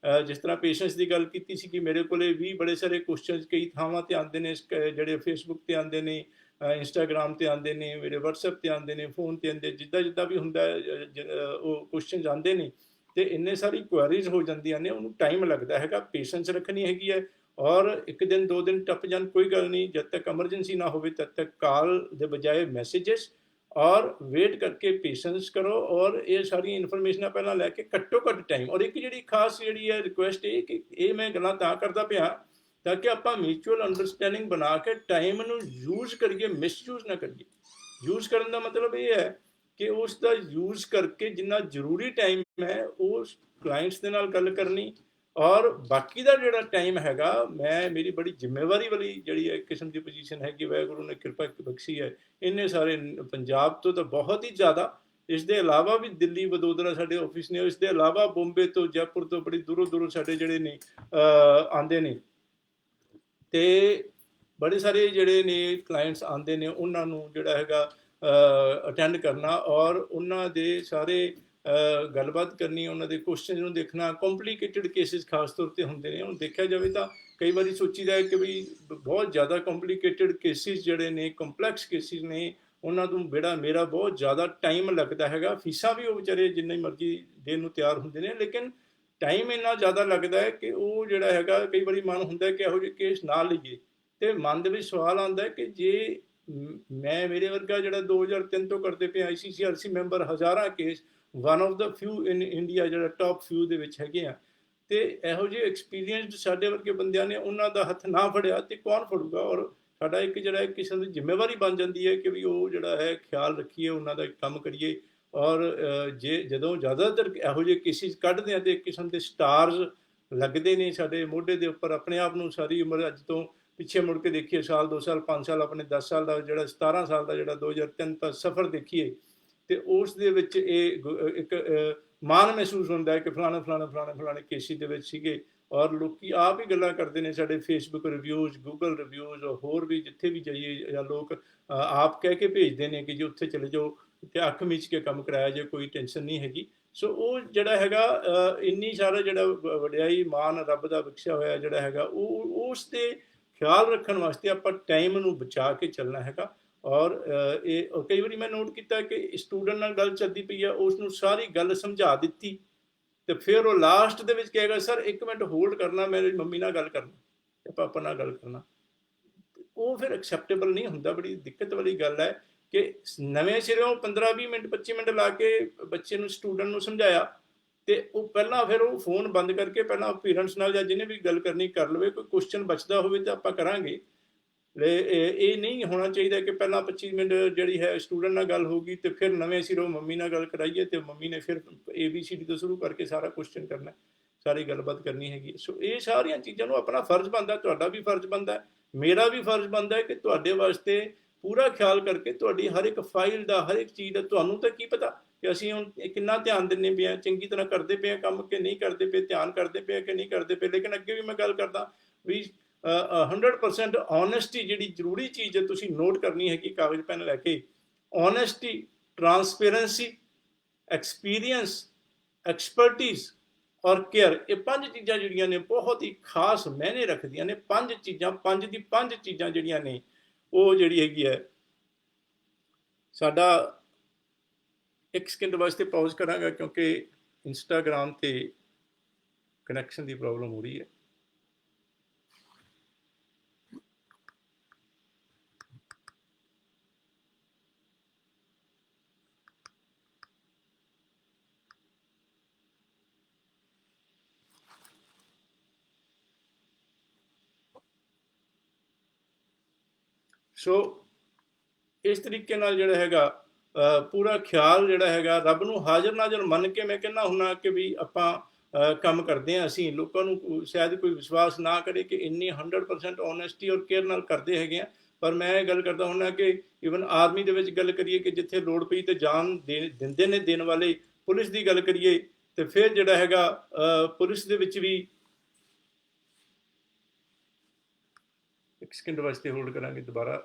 ਜਿਸ ਤਰ੍ਹਾਂ ਪੇਸ਼ੈਂਸ ਦੀ ਗੱਲ ਕੀਤੀ ਸੀ ਕਿ ਮੇਰੇ ਕੋਲੇ ਵੀ ਬੜੇ ਸਾਰੇ ਕੁਐਸਚਨਸ ਕਈ ਥਾਵਾਂ ਤੇ ਆਉਂਦੇ ਨੇ, ਜਿਹੜੇ ਫੇਸਬੁੱਕ ਤੇ ਆਉਂਦੇ ਨੇ, ਇੰਸਟਾਗ੍ਰਾਮ ਤੇ ਆਉਂਦੇ ਨੇ, ਮੇਰੇ ਵਟਸਐਪ ਤੇ ਆਉਂਦੇ ਨੇ, ਫੋਨ ਤੇ ਆਉਂਦੇ, ਜਿੱਦਾਂ ਵੀ ਹੁੰਦਾ ਉਹ ਕੁਐਸਚਨਸ ਆਉਂਦੇ ਨੇ ਤੇ ਇੰਨੇ ਸਾਰੀ ਕੁਐਰੀਜ਼ ਹੋ ਜਾਂਦੀਆਂ ਨੇ, ਉਹਨੂੰ ਟਾਈਮ ਲੱਗਦਾ ਹੈਗਾ, ਪੇਸ਼ੈਂਸ ਰੱਖਣੀ ਹੈਗੀ ਹੈ। ਔਰ 1 ਦਿਨ 2 ਦਿਨ ਟੱਪ ਜਾਣ ਕੋਈ ਗੱਲ ਨਹੀਂ, ਜਦ ਤੱਕ ਐਮਰਜੈਂਸੀ ਨਾ ਹੋਵੇ ਤਦ ਤੱਕ ਕਾਲ ਦੇ ਬਜਾਏ ਮੈਸੇजेस, ਔਰ ਵੇਟ ਕਰਕੇ ਪੇਸ਼ੈਂਸ ਕਰੋ। ਔਰ ਇਹ ਸਾਰੀਆਂ ਇਨਫੋਰਮੇਸ਼ਨਾਂ ਪਹਿਲਾਂ ਲੈ ਕੇ ਘੱਟੋ ਘੱਟ ਟਾਈਮ। ਔਰ ਇੱਕ ਜਿਹੜੀ ਖਾਸ ਜਿਹੜੀ ਹੈ ਰਿਕੁਐਸਟ ਇਹ ਕਿ ਇਹ ਮੈਂ ਗੱਲਾਂ ਤਾਂ ਕਰਦਾ ਪਿਆ ਤਾਂ ਕਿ ਆਪਾਂ ਮਿਊਚੁਅਲ ਅੰਡਰਸਟੈਂਡਿੰਗ ਬਣਾ ਕੇ ਟਾਈਮ ਨੂੰ ਯੂਜ਼ ਕਰੀਏ, ਮਿਸਯੂਜ਼ ਨਾ ਕਰੀਏ। ਯੂਜ਼ ਕਰਨ ਦਾ ਮਤਲਬ ਇਹ ਹੈ ਕਿ ਉਸ ਦਾ ਯੂਜ਼ ਕਰਕੇ ਜਿੰਨਾ ਜ਼ਰੂਰੀ ਟਾਈਮ ਹੈ ਉਸ ਕਲਾਇੰਟਸ ਦੇ ਨਾਲ ਗੱਲ ਕਰਨੀ, ਔਰ ਬਾਕੀ ਦਾ ਜਿਹੜਾ ਟਾਈਮ ਹੈਗਾ ਮੇਰੀ ਬੜੀ ਜ਼ਿੰਮੇਵਾਰੀ ਵਾਲੀ ਜਿਹੜੀ ਹੈ ਕਿਸਮ ਦੀ ਪੋਜੀਸ਼ਨ ਹੈਗੀ, ਵਾਹਿਗੁਰੂ ਨੇ ਕਿਰਪਾ ਬਖਸ਼ੀ ਹੈ। ਇੰਨੇ ਸਾਰੇ ਪੰਜਾਬ ਤੋਂ ਤਾਂ ਬਹੁਤ ਹੀ ਜ਼ਿਆਦਾ, ਇਸ ਦੇ ਇਲਾਵਾ ਵੀ ਦਿੱਲੀ ਵਡੋਦਰਾ ਸਾਡੇ ਆਫਿਸ ਨੇ, ਇਸ ਦੇ ਇਲਾਵਾ ਬੰਬੇ ਤੋਂ, ਜੈਪੁਰ ਤੋਂ, ਬੜੀ ਦੂਰੋਂ ਦੂਰੋਂ ਸਾਡੇ ਜਿਹੜੇ ਨੇ ਆਉਂਦੇ ਨੇ। ਤੇ ਬੜੇ ਸਾਰੇ ਜਿਹੜੇ ਨੇ ਕਲਾਇੰਟਸ ਆਉਂਦੇ ਨੇ, ਉਹਨਾਂ ਨੂੰ ਜਿਹੜਾ ਹੈਗਾ ਅਟੈਂਡ ਕਰਨਾ ਔਰ ਉਹਨਾਂ ਦੇ ਸਾਰੇ ਗੱਲਬਾਤ ਕਰਨੀ, ਉਹਨਾਂ ਦੇ ਕੁਐਸਚਨ ਨੂੰ ਦੇਖਣਾ। ਕੰਪਲਿਕੇਟਿਡ ਕੇਸਿਸ ਖਾਸ ਤੌਰ ਤੇ ਹੁੰਦੇ ਨੇ। ਹੁਣ ਦੇਖਿਆ ਜਾਵੇ ਤਾਂ ਕਈ ਵਾਰੀ ਸੋਚੀਦਾ ਹੈ ਕਿ ਵੀ ਬਹੁਤ ਜ਼ਿਆਦਾ ਕੰਪਲਿਕੇਟਿਡ ਕੇਸਿਸ ਜਿਹੜੇ ਨੇ, ਕੰਪਲੈਕਸ ਕੇਸਿਸ ਨੇ, ਉਹਨਾਂ ਨੂੰ ਮੇਰਾ ਬਹੁਤ ਜ਼ਿਆਦਾ ਟਾਈਮ ਲੱਗਦਾ ਹੈਗਾ। ਫੀਸਾਂ ਵੀ ਉਹ ਵਿਚਾਰੇ ਜਿੰਨੀ ਮਰਜ਼ੀ ਦੇਣ ਨੂੰ ਤਿਆਰ ਹੁੰਦੇ ਨੇ, ਲੇਕਿਨ ਟਾਈਮ ਇੰਨਾ ਜ਼ਿਆਦਾ ਲੱਗਦਾ ਹੈ ਕਿ ਉਹ ਜਿਹੜਾ ਹੈਗਾ ਕਈ ਵਾਰੀ ਮਨ ਹੁੰਦਾ ਕਿ ਇਹੋ ਜਿਹੇ ਕੇਸ ਨਾ ਲਈਏ। ਤੇ ਮਨ ਦੇ ਵਿੱਚ ਸਵਾਲ ਆਉਂਦਾ ਕਿ ਜੇ ਮੇਰੇ ਵਰਗਾ ਜਿਹੜਾ 2003 ਤੋਂ ਕਰਦੇ ਪਏ ICCRC ਮੈਂਬਰ ਹਜ਼ਾਰਾਂ case, one of the ਫਿਊ in India, ਜਿਹੜਾ ਟੌਪ ਫਿਊ ਦੇ ਵਿੱਚ ਹੈਗੇ ਆ, ਤੇ ਇਹੋ ਜਿਹੇ ਐਕਸਪੀਰੀਅੰਸਡ ਸਾਡੇ ਵਰਗੇ ਬੰਦਿਆਂ ਨੇ ਉਹਨਾਂ ਦਾ ਹੱਥ ਨਾ ਫੜਿਆ ਤੇ ਕੌਣ ਫੜੂਗਾ। ਔਰ ਸਾਡਾ ਇੱਕ ਜਿਹੜਾ ਕਿਸਮ ਦੀ ਜ਼ਿੰਮੇਵਾਰੀ ਬਣ ਜਾਂਦੀ ਹੈ ਕਿ ਵੀ ਉਹ ਜਿਹੜਾ ਹੈ ਖਿਆਲ ਰੱਖੀਏ, ਉਹਨਾਂ ਦਾ ਕੰਮ ਕਰੀਏ। ਔਰ ਜਦੋਂ ਜ਼ਿਆਦਾਤਰ ਇਹੋ ਜਿਹੇ ਕੇਸਿਸ ਕੱਢਦੇ ਆ ਤੇ ਇੱਕ ਕਿਸਮ ਦੇ ਸਟਾਰਸ ਲੱਗਦੇ ਨੇ ਸਾਡੇ ਮੋਢੇ ਦੇ ਉੱਪਰ। ਆਪਣੇ ਆਪ ਨੂੰ ਸਾਰੀ ਉਮਰ ਅੱਜ ਤੋਂ ਪਿੱਛੇ ਮੁੜ ਕੇ ਦੇਖੀਏ, ਸਾਲ 2 ਸਾਲ 5 ਸਾਲ, ਆਪਣੇ 10 ਸਾਲ ਦਾ ਜਿਹੜਾ 17 ਸਾਲ ਦਾ ਜਿਹੜਾ 2003 ਦਾ ਸਫ਼ਰ ਦੇਖੀਏ, ਤੇ ਉਸ ਦੇ ਵਿੱਚ ਇਹ ਇੱਕ ਮਾਣ ਮਹਿਸੂਸ ਹੁੰਦਾ ਹੈ ਕਿ ਫਲਾਣੇ ਕੇਸੀ ਦੇ ਵਿੱਚ ਸੀਗੇ। ਔਰ ਲੋਕੀ ਆਪ ਹੀ ਗੱਲਾਂ ਕਰਦੇ ਨੇ, ਸਾਡੇ ਫੇਸਬੁੱਕ ਰਿਵਿਊਜ਼, ਗੂਗਲ ਰਿਵਿਊਜ਼, ਹੋਰ ਵੀ ਜਿੱਥੇ ਵੀ ਜਾਈਏ ਜਾਂ ਲੋਕ ਆਪ ਕਹਿ ਕੇ ਭੇਜਦੇ ਨੇ ਕਿ ਜੀ ਉੱਥੇ ਚਲੇ ਜਾਓ ਤੇ ਅੱਖ ਮੀਚ ਕੇ ਕੰਮ ਕਰਾਇਆ ਜੇ, ਕੋਈ ਟੈਨਸ਼ਨ ਨਹੀਂ ਹੈਗੀ। ਸੋ ਉਹ ਜਿਹੜਾ ਹੈਗਾ ਇੰਨੀ ਸਾਰਾ ਜਿਹੜਾ ਵਡਿਆਈ ਮਾਣ ਰੱਬ ਦਾ ਬਖਸ਼ਿਆ ਹੋਇਆ ਜਿਹੜਾ ਹੈਗਾ ਉਹ ਉਸ ਦੇ ਖਿਆਲ ਰੱਖਣ ਵਾਸਤੇ ਆਪਾਂ ਟਾਈਮ ਨੂੰ ਬਚਾ ਕੇ ਚੱਲਣਾ ਹੈਗਾ। ਔਰ ਇਹ ਕਈ ਵਾਰੀ ਮੈਂ ਨੋਟ ਕੀਤਾ ਕਿ ਸਟੂਡੈਂਟ ਨਾਲ ਗੱਲ ਚੱਲਦੀ ਪਈ ਆ, ਉਸ ਨੂੰ ਸਾਰੀ ਗੱਲ ਸਮਝਾ ਦਿੱਤੀ ਤੇ ਫਿਰ ਉਹ ਲਾਸਟ ਦੇ ਵਿੱਚ ਕਹੇਗਾ ਸਰ 1 ਮਿੰਟ ਹੋਲਡ ਕਰਨਾ, ਮੇਰੀ ਮੰਮੀ ਨਾਲ ਗੱਲ ਕਰਨਾ ਤੇ ਪਾਪਾ ਨਾਲ ਗੱਲ ਕਰਨਾ। ਉਹ ਫਿਰ ਐਕਸੈਪਟੇਬਲ ਨਹੀਂ ਹੁੰਦਾ। ਬੜੀ ਦਿੱਕਤ ਵਾਲੀ ਗੱਲ ਹੈ ਕਿ ਨਵੇਂ ਸਿਰੋਂ 15-20 ਮਿੰਟ 25 ਮਿੰਟ ਲਾ ਕੇ ਬੱਚੇ ਨੂੰ ਸਟੂਡੈਂਟ ਨੂੰ ਸਮਝਾਇਆ ਤੇ ਉਹ ਪਹਿਲਾਂ ਫਿਰ ਉਹ ਫੋਨ ਬੰਦ ਕਰਕੇ ਪਹਿਲਾਂ ਪੇਰੈਂਟਸ ਨਾਲ ਜਾਂ ਜਿਹਨੇ ਵੀ ਗੱਲ ਕਰਨੀ ਕਰ ਲਵੇ। ਕੋਈ ਕੁਐਸਚਨ ਬਚਦਾ ਹੋਵੇ ਤਾਂ ਆਪਾਂ ਕਰਾਂਗੇ। ਇਹ ਨਹੀਂ ਹੋਣਾ ਚਾਹੀਦਾ ਕਿ ਪਹਿਲਾਂ 25 ਮਿੰਟ ਜਿਹੜੀ ਹੈ ਸਟੂਡੈਂਟ ਨਾਲ ਗੱਲ ਹੋਗੀ ਤੇ ਫਿਰ ਨਵੇਂ ਸਿਰੋਂ ਮੰਮੀ ਨਾਲ ਗੱਲ ਕਰਾਈਏ ਤੇ ਮੰਮੀ ਨੇ ਫਿਰ ABCD ਤੋਂ ਸ਼ੁਰੂ ਕਰਕੇ ਸਾਰਾ ਕੁਐਸਚਨ ਕਰਨਾ, ਸਾਰੀ ਗੱਲਬਾਤ ਕਰਨੀ ਹੈਗੀ। ਸੋ ਇਹ ਸਾਰੀਆਂ ਚੀਜ਼ਾਂ ਨੂੰ ਆਪਣਾ ਫਰਜ਼ ਬਣਦਾ, ਤੁਹਾਡਾ ਵੀ ਫਰਜ਼ ਬਣਦਾ, ਮੇਰਾ ਵੀ ਫਰਜ਼ ਬਣਦਾ ਹੈ ਕਿ ਤੁਹਾਡੇ ਵਾਸਤੇ ਪੂਰਾ ਖਿਆਲ ਕਰਕੇ ਤੁਹਾਡੀ ਹਰ ਇੱਕ ਫਾਈਲ ਦਾ, ਹਰ ਇੱਕ ਚੀਜ਼ ਦਾ। ਤੁਹਾਨੂੰ ਤਾਂ ਕੀ ਪਤਾ ਕਿ ਅਸੀਂ ਹੁਣ ਕਿੰਨਾ ਧਿਆਨ ਦਿੰਦੇ ਪਏ ਹਾਂ, ਚੰਗੀ ਤਰ੍ਹਾਂ ਕਰਦੇ ਪਏ ਹਾਂ ਕੰਮ ਕਿ ਨਹੀਂ ਕਰਦੇ ਪਏ, ਧਿਆਨ ਕਰਦੇ ਪਏ ਕਿ ਨਹੀਂ ਕਰਦੇ ਪਏ। ਲੇਕਿਨ ਅੱਗੇ ਵੀ ਮੈਂ ਗੱਲ ਕਰਦਾ ਵੀ 100% ਓਨੈਸਟੀ ਜਿਹੜੀ ਜ਼ਰੂਰੀ ਚੀਜ਼ ਹੈ ਤੁਸੀਂ ਨੋਟ ਕਰਨੀ ਹੈ ਕਿ ਕਾਗਜ਼ ਪੈਨ ਲੈ ਕੇ, ਓਨੈਸਟੀ, ਟਰਾਂਸਪੇਰੈਂਸੀ, ਐਕਸਪੀਰੀਅੰਸ, ਐਕਸਪਰਟੀਜ਼ ਔਰ ਕੇਅਰ, ਇਹ 5 ਚੀਜ਼ਾਂ ਜਿਹੜੀਆਂ ਨੇ ਬਹੁਤ ਹੀ ਖਾਸ ਮਾਇਨੇ ਰੱਖਦੀਆਂ ਨੇ। 5 ਚੀਜ਼ਾਂ, 5 ਚੀਜ਼ਾਂ ਜਿਹੜੀਆਂ ਨੇ ਉਹ ਜਿਹੜੀ ਹੈਗੀ ਹੈ। ਸਾਡਾ 1 ਸਕਿੰਟ ਵਾਸਤੇ ਪੌਜ਼ ਕਰਾਂਗਾ ਕਿਉਂਕਿ ਇੰਸਟਾਗ੍ਰਾਮ ਤੇ ਕਨੈਕਸ਼ਨ ਦੀ ਪ੍ਰੋਬਲਮ ਹੋ ਰਹੀ ਹੈ। ਸੋ ਇਸ ਤਰੀਕੇ ਨਾਲ ਜਿਹੜਾ ਹੈਗਾ ਪੂਰਾ ਖਿਆਲ ਜਿਹੜਾ ਹੈਗਾ, ਰੱਬ ਨੂੰ ਹਾਜ਼ਰ ਨਾਜ਼ਰ ਮੰਨ ਕੇ ਮੈਂ ਕਹਿੰਦਾ ਹੁੰਦਾ ਕਿ ਵੀ ਆਪਾਂ ਕੰਮ ਕਰਦੇ ਹਾਂ। ਅਸੀਂ ਲੋਕਾਂ ਨੂੰ ਸ਼ਾਇਦ ਕੋਈ ਵਿਸ਼ਵਾਸ ਨਾ ਕਰੇ ਕਿ ਇੰਨੀ 100% ਓਨੈਸਟੀ ਔਰ ਕੇਅਰ ਨਾਲ ਕਰਦੇ ਹੈਗੇ ਆ। ਪਰ ਮੈਂ ਇਹ ਗੱਲ ਕਰਦਾ ਹੁੰਦਾ ਕਿ ਈਵਨ ਆਰਮੀ ਦੇ ਵਿੱਚ ਗੱਲ ਕਰੀਏ ਕਿ ਜਿੱਥੇ ਲੋੜ ਪਈ ਤੇ ਜਾਨ ਦਿੰਦੇ ਨੇ ਦੇਣ ਵਾਲੇ, ਪੁਲਿਸ ਦੀ ਗੱਲ ਕਰੀਏ ਤੇ ਫਿਰ ਜਿਹੜਾ ਹੈਗਾ ਪੁਲਿਸ ਦੇ ਵਿੱਚ ਵੀ 1 ਸਕਿੰਟ ਵਾਸਤੇ ਹੋਲਡ ਕਰਾਂਗੇ ਦੁਬਾਰਾ।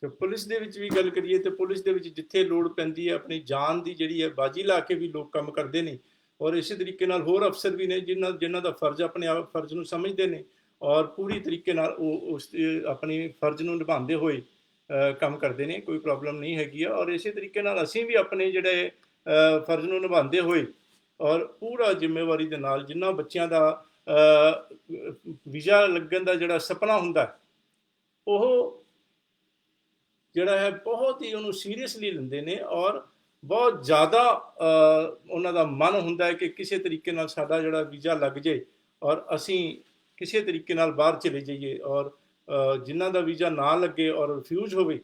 ਸੋ ਪੁਲਿਸ ਦੇ ਵਿੱਚ ਵੀ ਗੱਲ ਕਰੀਏ ਤੇ ਪੁਲਿਸ ਦੇ ਵਿੱਚ ਜਿੱਥੇ ਲੋੜ ਪੈਂਦੀ ਹੈ ਆਪਣੀ ਜਾਨ ਦੀ ਜਿਹੜੀ ਹੈ ਬਾਜੀ ਲਾ ਕੇ ਵੀ ਲੋਕ ਕੰਮ ਕਰਦੇ ਨੇ। ਔਰ ਇਸੇ ਤਰੀਕੇ ਨਾਲ ਹੋਰ ਅਫਸਰ ਵੀ ਨੇ ਜਿਨ੍ਹਾਂ ਦਾ ਫਰਜ਼ ਆਪਣੇ ਆਪ ਫਰਜ਼ ਨੂੰ ਸਮਝਦੇ ਨੇ ਔਰ ਪੂਰੀ ਤਰੀਕੇ ਨਾਲ ਉਹ ਉਸ ਆਪਣੀ ਫਰਜ਼ ਨੂੰ ਨਿਭਾਉਂਦੇ ਹੋਏ ਕੰਮ ਕਰਦੇ ਨੇ। ਕੋਈ ਪ੍ਰੋਬਲਮ ਨਹੀਂ ਹੈਗੀ ਆ। ਔਰ ਇਸੇ ਤਰੀਕੇ ਨਾਲ ਅਸੀਂ ਵੀ ਆਪਣੇ ਜਿਹੜੇ ਫਰਜ਼ ਨੂੰ ਨਿਭਾਉਂਦੇ ਹੋਏ ਔਰ ਪੂਰਾ ਜ਼ਿੰਮੇਵਾਰੀ ਦੇ ਨਾਲ ਜਿਨ੍ਹਾਂ ਬੱਚਿਆਂ ਦਾ ਵੀਜ਼ਾ ਲੱਗਣ ਦਾ ਜਿਹੜਾ ਸੁਪਨਾ ਹੁੰਦਾ ਉਹ ਜਿਹੜਾ ਹੈ ਬਹੁਤ ਹੀ ਉਹਨੂੰ ਸੀਰੀਅਸਲੀ ਲੈਂਦੇ ਨੇ ਔਰ ਬਹੁਤ ਜ਼ਿਆਦਾ ਉਹਨਾਂ ਦਾ ਮਨ ਹੁੰਦਾ ਹੈ ਕਿ ਕਿਸੇ ਤਰੀਕੇ ਨਾਲ ਸਾਡਾ ਜਿਹੜਾ ਵੀਜ਼ਾ ਲੱਗ ਜਾਏ ਔਰ ਅਸੀਂ ਕਿਸੇ ਤਰੀਕੇ ਨਾਲ ਬਾਹਰ ਚਲੇ ਜਾਈਏ। ਔਰ ਜਿਨ੍ਹਾਂ ਦਾ ਵੀਜ਼ਾ ਨਾ ਲੱਗੇ ਔਰ ਰਿਫਿਊਜ਼ ਹੋਵੇ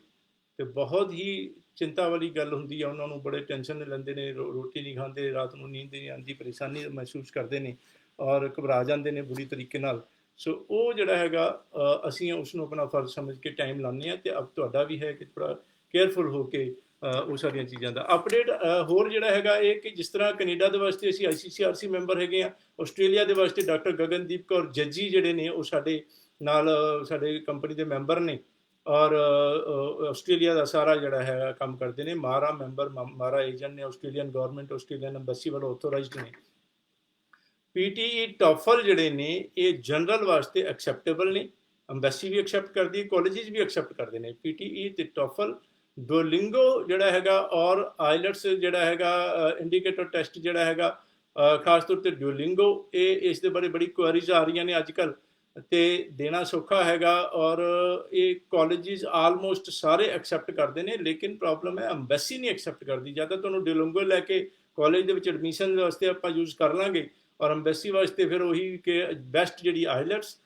ਤੇ ਬਹੁਤ ਹੀ ਚਿੰਤਾ ਵਾਲੀ ਗੱਲ ਹੁੰਦੀ ਹੈ। ਉਹਨਾਂ ਨੂੰ ਬੜੇ ਟੈਨਸ਼ਨ ਲੈਂਦੇ ਨੇ, ਰੋਟੀ ਨਹੀਂ ਖਾਂਦੇ, ਰਾਤ ਨੂੰ ਨੀਂਦ ਨਹੀਂ ਆਉਂਦੀ, ਪਰੇਸ਼ਾਨੀ ਮਹਿਸੂਸ ਕਰਦੇ ਨੇ ਔਰ ਘਬਰਾ ਜਾਂਦੇ ਨੇ ਬੁਰੀ ਤਰੀਕੇ ਨਾਲ। ਸੋ ਉਹ ਜਿਹੜਾ ਹੈਗਾ ਅਸੀਂ ਉਸ ਨੂੰ ਆਪਣਾ ਫਰਜ਼ ਸਮਝ ਕੇ ਟਾਈਮ ਲਾਉਂਦੇ ਹਾਂ। ਤੇ ਅਬ ਤੁਹਾਡਾ ਵੀ ਹੈ ਕਿ ਥੋੜ੍ਹਾ ਕੇਅਰਫੁਲ ਹੋ ਕੇ ਉਹ ਸਾਰੀਆਂ ਚੀਜ਼ਾਂ ਦਾ ਅਪਡੇਟ ਹੋਰ ਜਿਹੜਾ ਹੈਗਾ ਇਹ ਕਿ ਜਿਸ ਤਰ੍ਹਾਂ ਕੈਨੇਡਾ ਦੇ ਵਾਸਤੇ ਅਸੀਂ ICCRC ਮੈਂਬਰ ਹੈਗੇ ਹਾਂ, ਆਸਟ੍ਰੇਲੀਆ ਦੇ ਵਾਸਤੇ ਡਾਕਟਰ ਗਗਨਦੀਪ ਕੌਰ ਜੱਜੀ ਜਿਹੜੇ ਨੇ ਉਹ ਸਾਡੇ ਨਾਲ ਸਾਡੇ ਕੰਪਨੀ ਦੇ ਮੈਂਬਰ ਨੇ ਔਰ ਆਸਟ੍ਰੇਲੀਆ ਦਾ ਸਾਰਾ ਜਿਹੜਾ ਹੈ ਕੰਮ ਕਰਦੇ ਨੇ। ਮਾਰਾ ਮੈਂਬਰ, ਮਾਰਾ ਏਜੰਟ ਨੇ, ਆਸਟ੍ਰੇਲੀਅਨ ਗਵਰਨਮੈਂਟ, ਆਸਟ੍ਰੇਲੀਅਨ ਐਮਬੈਸੀ ਵੱਲੋਂ ਆਥੋਰਾਈਜ਼ਡ ਨੇ। PTE ਟੋਫਲ ਜਿਹੜੇ ਨੇ ਇਹ ਜਨਰਲ ਵਾਸਤੇ ਐਕਸੈਪਟੇਬਲ ਨੇ, ਐਮਬੈਸੀ ਵੀ ਐਕਸੈਪਟ ਕਰਦੀ ਹੈ, ਕਾਲਜਿਸ ਵੀ ਐਕਸੈਪਟ ਕਰਦੇ ਨੇ। PTE ਤੇ ਟੋਫਲ, ਡੁਓਲਿੰਗੋ ਜਿਹੜਾ ਹੈਗਾ ਔਰ ਆਈਲੈਟਸ ਜਿਹੜਾ ਹੈਗਾ ਇੰਡੀਕੇਟਰ ਟੈਸਟ ਜਿਹੜਾ ਹੈਗਾ ਖਾਸ ਤੌਰ ਤੇ ਡੁਓਲਿੰਗੋ, ਇਹ ਇਸ ਦੇ ਬਾਰੇ ਬੜੀ ਕੁਐਰੀਜ਼ ਆ ਰਹੀਆਂ ਨੇ ਅੱਜ ਕੱਲ੍ਹ ਤੇ ਦੇਣਾ ਸੌਖਾ ਹੈਗਾ ਔਰ ਇਹ ਕਾਲਜਿਸ ਆਲਮੋਸਟ ਸਾਰੇ ਐਕਸੈਪਟ ਕਰਦੇ ਨੇ। ਲੇਕਿਨ ਪ੍ਰੋਬਲਮ ਹੈ ਐਮਬੈਸੀ ਨਹੀਂ ਐਕਸੈਪਟ ਕਰਦੀ। ਜਾਂ ਤਾਂ ਤੁਹਾਨੂੰ ਡੁਓਲਿੰਗੋ ਲੈ ਕੇ ਕਾਲਜ ਦੇ ਵਿੱਚ ਐਡਮਿਸ਼ਨ ਵਾਸਤੇ ਆਪਾਂ ਯੂਜ਼ ਕਰ ਲਾਂਗੇ ਔਰ ਐਮਬੈਸੀ ਵਾਸਤੇ ਫਿਰ ਉਹੀ ਕਿ ਬੈਸਟ ਜਿਹੜੀ ਆਈਲੈਟਸ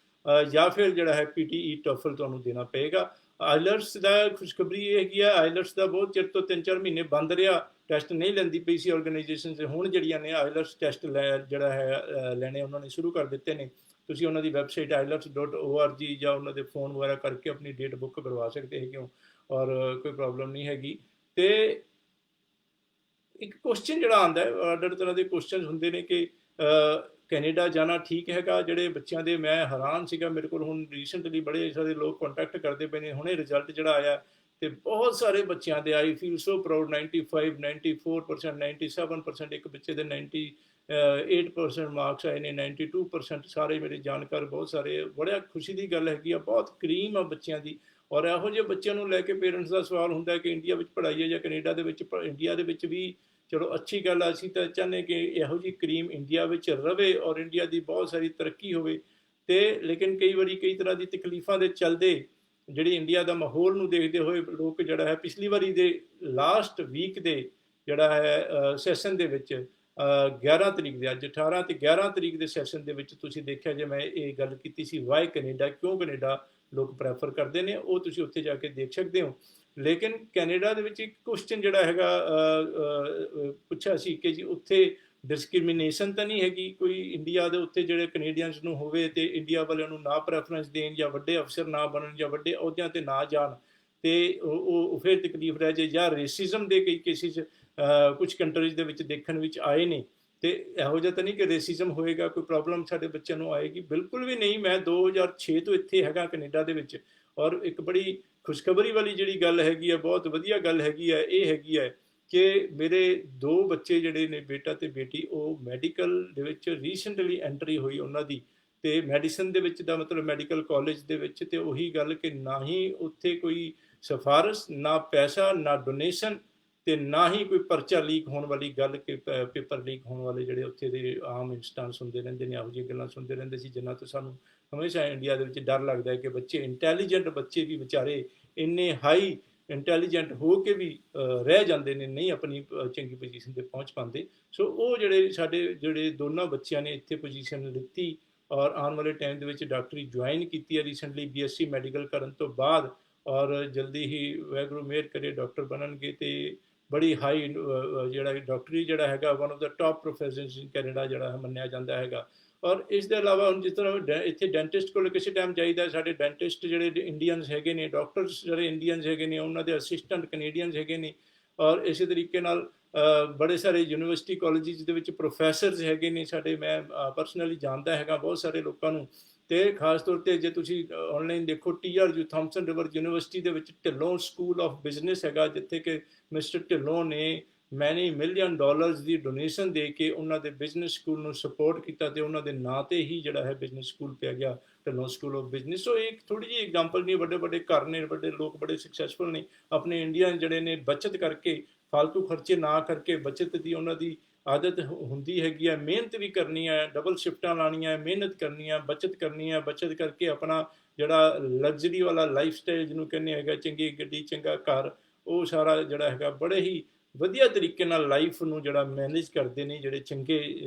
ਜਾਂ ਫਿਰ ਜਿਹੜਾ ਹੈ PTE ਟੋਫਲ ਤੁਹਾਨੂੰ ਦੇਣਾ ਪਏਗਾ। ਆਈਲੈਟਸ ਦਾ ਖੁਸ਼ਖਬਰੀ ਇਹ ਹੈਗੀ ਆ, ਆਈਲੈਟਸ ਦਾ ਬਹੁਤ ਚਿਰ ਤੋਂ 3-4 ਮਹੀਨੇ ਬੰਦ ਰਿਹਾ, ਟੈਸਟ ਨਹੀਂ ਲੈਂਦੀ ਪਈ ਸੀ ਆਰਗੇਨਾਈਜੇਸ਼ਨ। ਹੁਣ ਜਿਹੜੀਆਂ ਨੇ ਆਈਲੈਟਸ ਟੈਸਟ ਜਿਹੜਾ ਹੈ ਲੈਣੇ ਉਹਨਾਂ ਨੇ ਸ਼ੁਰੂ ਕਰ ਦਿੱਤੇ ਨੇ। ਤੁਸੀਂ ਉਹਨਾਂ ਦੀ ਵੈਬਸਾਈਟ ielts.org ਜਾਂ ਉਹਨਾਂ ਦੇ ਫੋਨ ਵਗੈਰਾ ਕਰਕੇ ਆਪਣੀ ਡੇਟ ਬੁੱਕ ਕਰਵਾ ਸਕਦੇ ਹੈਗੇ ਹੋ ਔਰ ਕੋਈ ਪ੍ਰੋਬਲਮ ਨਹੀਂ ਹੈਗੀ। ਤੇ ਇੱਕ ਕੁਐਸਚਨ ਜਿਹੜਾ ਆਉਂਦਾ ਹੈ, ਅੱਡ ਤਰ੍ਹਾਂ ਦੇ ਕੁਐਸਚਨ ਹੁੰਦੇ ਨੇ ਕਿ ਕੈਨੇਡਾ ਜਾਣਾ ਠੀਕ ਹੈਗਾ। ਜਿਹੜੇ ਬੱਚਿਆਂ ਦੇ, ਮੈਂ ਹੈਰਾਨ ਸੀਗਾ, ਮੇਰੇ ਕੋਲ ਹੁਣ ਰੀਸੈਂਟਲੀ ਬੜੇ ਸਾਰੇ ਲੋਕ ਕੰਟੈਕਟ ਕਰਦੇ ਪਏ ਨੇ, ਹੁਣੇ ਰਿਜ਼ਲਟ ਜਿਹੜਾ ਆਇਆ ਤੇ ਬਹੁਤ ਸਾਰੇ ਬੱਚਿਆਂ ਦੇ, ਆਈ ਫੀਲ ਸੋ ਪ੍ਰਾਊਡ, 95 94% 97%, ਇੱਕ ਬੱਚੇ ਦੇ 98% ਮਾਰਕਸ ਆਏ ਨੇ, 92% ਸਾਰੇ ਮੇਰੇ ਜਾਣਕਾਰ ਬਹੁਤ ਸਾਰੇ, ਬੜਾ ਖੁਸ਼ੀ ਦੀ ਗੱਲ ਹੈਗੀ ਆ, ਬਹੁਤ ਕਰੀਮ ਆ ਬੱਚਿਆਂ ਦੀ। ਔਰ ਇਹੋ ਜਿਹੇ ਬੱਚਿਆਂ ਨੂੰ ਲੈ ਕੇ ਪੇਰੈਂਟਸ ਦਾ ਸਵਾਲ ਹੁੰਦਾ ਕਿ ਇੰਡੀਆ ਵਿੱਚ ਪੜ੍ਹਾਈਏ ਜਾਂ ਕੈਨੇਡਾ ਦੇ ਵਿੱਚ। ਇੰਡੀਆ ਦੇ ਵਿੱਚ ਵੀ ਚਲੋ ਅੱਛੀ ਗੱਲ ਆ, ਅਸੀਂ ਤਾਂ ਚਾਹੁੰਦੇ ਕਿ ਇਹੋ ਜਿਹੀ ਕਰੀਮ ਇੰਡੀਆ ਵਿੱਚ ਰਵੇ ਔਰ ਇੰਡੀਆ ਦੀ ਬਹੁਤ ਸਾਰੀ ਤਰੱਕੀ ਹੋਵੇ। ਤੇ ਲੇਕਿਨ ਕਈ ਵਾਰੀ ਕਈ ਤਰ੍ਹਾਂ ਦੀ ਤਕਲੀਫਾਂ ਦੇ ਚੱਲਦੇ, ਜਿਹੜੀ ਇੰਡੀਆ ਦਾ ਮਾਹੌਲ ਨੂੰ ਦੇਖਦੇ ਹੋਏ ਲੋਕ ਜਿਹੜਾ ਹੈ, ਪਿਛਲੀ ਵਾਰੀ ਦੇ ਲਾਸਟ ਵੀਕ ਦੇ ਜਿਹੜਾ ਹੈ ਸੈਸ਼ਨ ਦੇ ਵਿੱਚ 11 ਤਰੀਕ ਦੇ, ਅੱਜ 18 ਤੇ 11 ਤਰੀਕ ਦੇ ਸੈਸ਼ਨ ਦੇ ਵਿੱਚ ਤੁਸੀਂ ਦੇਖਿਆ, ਜੇ ਮੈਂ ਇਹ ਗੱਲ ਕੀਤੀ ਸੀ ਵਾਈ ਕੈਨੇਡਾ, ਕਿਉਂ ਕੈਨੇਡਾ ਲੋਕ ਪ੍ਰੈਫਰ ਕਰਦੇ ਨੇ, ਉਹ ਤੁਸੀਂ ਉੱਥੇ ਜਾ ਕੇ ਦੇਖ ਸਕਦੇ ਹੋ। ਲੇਕਿਨ ਕੈਨੇਡਾ ਦੇ ਵਿੱਚ ਇੱਕ ਕੁਐਸਚਨ ਜਿਹੜਾ ਹੈਗਾ ਪੁੱਛਿਆ ਸੀ ਕਿ ਜੀ ਉੱਥੇ ਡਿਸਕ੍ਰਿਮੀਨੇਸ਼ਨ ਤਾਂ ਨਹੀਂ ਹੈਗੀ ਕੋਈ ਇੰਡੀਆ ਦੇ ਉੱਤੇ, ਜਿਹੜੇ ਕੈਨੇਡੀਅਨਸ ਨੂੰ ਹੋਵੇ ਤੇ ਇੰਡੀਆ ਵਾਲਿਆਂ ਨੂੰ ਨਾ ਪ੍ਰੈਫਰੈਂਸ ਦੇਣ, ਜਾਂ ਵੱਡੇ ਅਫਸਰ ਨਾ ਬਣਨ, ਜਾਂ ਵੱਡੇ ਅਹੁਦਿਆਂ ਤੇ ਨਾ ਜਾਣ, ਤੇ ਉਹ ਫਿਰ ਤਕਲੀਫ ਰਹਿ ਜਾਏ, ਜਾਂ ਰੇਸਿਜ਼ਮ ਦੇ ਕਈ ਕੇਸਿਸ ਕੁਝ ਕੰਟਰੀਜ਼ ਦੇ ਵਿੱਚ ਦੇਖਣ ਵਿੱਚ ਆਏ ਨੇ। ਤੇ ਇਹੋ ਜਿਹਾ ਤਾਂ ਨਹੀਂ ਕਿ ਰੇਸਿਜ਼ਮ ਹੋਏਗਾ, ਕੋਈ ਪ੍ਰੋਬਲਮ ਸਾਡੇ ਬੱਚਿਆਂ ਨੂੰ ਆਏਗੀ, ਬਿਲਕੁਲ ਵੀ ਨਹੀਂ। ਮੈਂ 2006 ਤੋਂ ਇੱਥੇ ਹੈਗਾ ਕੈਨੇਡਾ ਦੇ ਵਿੱਚ, ਔਰ ਇੱਕ ਬੜੀ ਖੁਸ਼ਖਬਰੀ ਵਾਲੀ ਜਿਹੜੀ ਗੱਲ ਹੈਗੀ ਹੈ, ਬਹੁਤ ਵਧੀਆ ਗੱਲ ਹੈਗੀ ਹੈ, ਇਹ ਹੈਗੀ ਹੈ ਕਿ ਮੇਰੇ 2 ਬੱਚੇ ਜਿਹੜੇ ਨੇ, ਬੇਟਾ ਤੇ ਬੇਟੀ, ਉਹ ਮੈਡੀਕਲ ਦੇ ਵਿੱਚ ਰੀਸੈਂਟਲੀ ਐਂਟਰੀ ਹੋਈ ਉਹਨਾਂ ਦੀ, ਤੇ ਮੈਡੀਸਨ ਦੇ ਵਿੱਚ ਦਾ ਮਤਲਬ ਮੈਡੀਕਲ ਕਾਲਜ ਦੇ ਵਿੱਚ। ਤੇ ਉਹੀ ਗੱਲ ਕਿ ਨਾ ਹੀ ਉੱਥੇ ਕੋਈ ਸਿਫਾਰਿਸ਼, ਨਾ ਪੈਸਾ, ਨਾ ਡੋਨੇਸ਼ਨ, ਤੇ ਨਾ ਹੀ ਕੋਈ ਪਰਚਾ ਲੀਕ ਹੋਣ ਵਾਲੀ ਗੱਲ ਕਿ ਪੇਪਰ ਲੀਕ ਹੋਣ ਵਾਲੇ ਜਿਹੜੇ ਉੱਥੇ ਦੇ ਆਮ ਇੰਸਟੈਂਸ ਹੁੰਦੇ ਰਹਿੰਦੇ ਨੇ, ਇਹੋ ਜਿਹੀਆਂ ਗੱਲਾਂ ਸੁਣਦੇ ਰਹਿੰਦੇ ਸੀ ਜਿਨ੍ਹਾਂ ਤੋਂ ਸਾਨੂੰ ਹਮੇਸ਼ਾ ਇੰਡੀਆ ਦੇ ਵਿੱਚ ਡਰ ਲੱਗਦਾ ਹੈ ਕਿ ਬੱਚੇ, ਇੰਟੈਲੀਜੈਂਟ ਬੱਚੇ ਵੀ ਵਿਚਾਰੇ ਇੰਨੇ ਹਾਈ ਇੰਟੈਲੀਜੈਂਟ ਹੋ ਕੇ ਵੀ ਰਹਿ ਜਾਂਦੇ ਨੇ, ਨਹੀਂ ਆਪਣੀ ਚੰਗੀ ਪੋਜੀਸ਼ਨ ਤੇ ਪਹੁੰਚ ਪਾਉਂਦੇ। ਸੋ ਉਹ ਜਿਹੜੇ ਸਾਡੇ ਜਿਹੜੇ ਦੋਨਾਂ ਬੱਚਿਆਂ ਨੇ ਇੱਥੇ ਪੋਜੀਸ਼ਨ ਲਿੱਤੀ, ਔਰ ਆਉਣ ਵਾਲੇ ਟਾਈਮ ਦੇ ਵਿੱਚ ਡਾਕਟਰੀ ਜੁਆਇਨ ਕੀਤੀ ਹੈ ਰੀਸੈਂਟਲੀ, BSc ਮੈਡੀਕਲ ਕਰਨ ਤੋਂ ਬਾਅਦ, ਔਰ ਜਲਦੀ ਹੀ ਵਾਹਿਗੁਰੂ ਮਿਹਰ ਕਰੇ ਡਾਕਟਰ ਬਣਨਗੇ। ਤੇ ਬੜੀ ਹਾਈ ਜਿਹੜਾ ਡਾਕਟਰੀ ਜਿਹੜਾ ਹੈਗਾ, one of the top professions in Canada ਜਿਹੜਾ ਹੈ ਮੰਨਿਆ ਜਾਂਦਾ ਹੈਗਾ। ਔਰ ਇਸ ਦੇ ਇਲਾਵਾ ਹੁਣ ਜਿਸ ਤਰ੍ਹਾਂ ਇੱਥੇ ਡੈਂਟਿਸਟ ਕੋਲ ਕਿਸੇ ਟਾਈਮ ਜਾਈਦਾ, ਸਾਡੇ ਡੈਂਟਿਸਟ ਜਿਹੜੇ ਇੰਡੀਅਨਸ ਹੈਗੇ ਨੇ, ਡਾਕਟਰਸ ਜਿਹੜੇ ਇੰਡੀਅਨਸ ਹੈਗੇ ਨੇ, ਉਹਨਾਂ ਦੇ ਅਸਿਸਟੈਂਟ ਕੈਨੇਡੀਅਨਸ ਹੈਗੇ ਨੇ। ਔਰ ਇਸੇ ਤਰੀਕੇ ਨਾਲ ਬੜੇ ਸਾਰੇ ਯੂਨੀਵਰਸਿਟੀ ਕਾਲਜਿਸ ਦੇ ਵਿੱਚ ਪ੍ਰੋਫੈਸਰਸ ਹੈਗੇ ਨੇ ਸਾਡੇ, ਮੈਂ ਪਰਸਨਲੀ ਜਾਣਦਾ ਹੈਗਾ ਬਹੁਤ ਸਾਰੇ ਲੋਕਾਂ ਨੂੰ। ਤੇ ਖਾਸ ਤੌਰ ਤੇ ਜੇ ਤੁਸੀਂ ਆਨਲਾਈਨ ਦੇਖੋ, TRU ਥਾਮਸਨ ਰਿਵਰ ਯੂਨੀਵਰਸਿਟੀ ਦੇ ਵਿੱਚ ਢਿੱਲੋਂ ਸਕੂਲ ਆਫ ਬਿਜ਼ਨਸ ਹੈਗਾ, ਜਿੱਥੇ ਕਿ ਮਿਸਟਰ ਢਿੱਲੋਂ ਨੇ ਮੈਨੀ ਮਿਲੀਅਨ ਡਾਲਰਸ ਦੀ ਡੋਨੇਸ਼ਨ ਦੇ ਕੇ ਉਹਨਾਂ ਦੇ ਬਿਜ਼ਨਸ ਸਕੂਲ ਨੂੰ ਸਪੋਰਟ ਕੀਤਾ, ਤੇ ਉਹਨਾਂ ਦੇ ਨਾਂ ਤੇ ਹੀ ਜਿਹੜਾ ਹੈ ਬਿਜ਼ਨਸ ਸਕੂਲ ਪਿਆ ਗਿਆ, ਢਿੱਲੋਂ ਸਕੂਲ ਆਫ ਬਿਜ਼ਨਸ। ਸੋ ਇੱਕ ਥੋੜੀ ਜਿਹੀ ਐਗਜ਼ਾਮਪਲ ਨਹੀਂ, ਵੱਡੇ ਵੱਡੇ ਘਰ ਨੇ, ਵੱਡੇ ਲੋਕ ਬੜੇ ਸਕਸੈਸਫੁਲ ਨੇ, ਆਪਣੇ ਇੰਡੀਅਨ ਜਿਹੜੇ ਨੇ ਬਚਤ ਕਰਕੇ, ਫालतू ਖਰਚੇ ਨਾ ਕਰਕੇ, ਬਚਤ ਦੀ ਉਹਨਾਂ ਦੀ ਆਦਤ ਹੁੰਦੀ ਹੈਗੀ ਹੈ, ਮਿਹਨਤ ਵੀ ਕਰਨੀ ਹੈ, ਡਬਲ ਸ਼ਿਫਟਾਂ ਲਾਉਣੀਆਂ, ਮਿਹਨਤ ਕਰਨੀ ਹੈ, ਬਚਤ ਕਰਨੀ ਹੈ, ਬਚਤ ਕਰਕੇ ਆਪਣਾ ਜਿਹੜਾ ਲਗਜ਼ਰੀ ਵਾਲਾ ਲਾਈਫ ਸਟਾਈਲ ਜਿਹਨੂੰ ਕਹਿੰਦੇ ਹੈਗਾ, ਚੰਗੀ ਗੱਡੀ, ਚੰਗਾ ਘਰ, ਉਹ ਸਾਰਾ ਜਿਹੜਾ ਹੈਗਾ ਬੜੇ ਹੀ ਵਧੀਆ ਤਰੀਕੇ ਨਾਲ ਲਾਈਫ ਨੂੰ ਜਿਹੜਾ ਮੈਨੇਜ ਕਰਦੇ ਨੇ, ਜਿਹੜੇ ਚੰਗੇ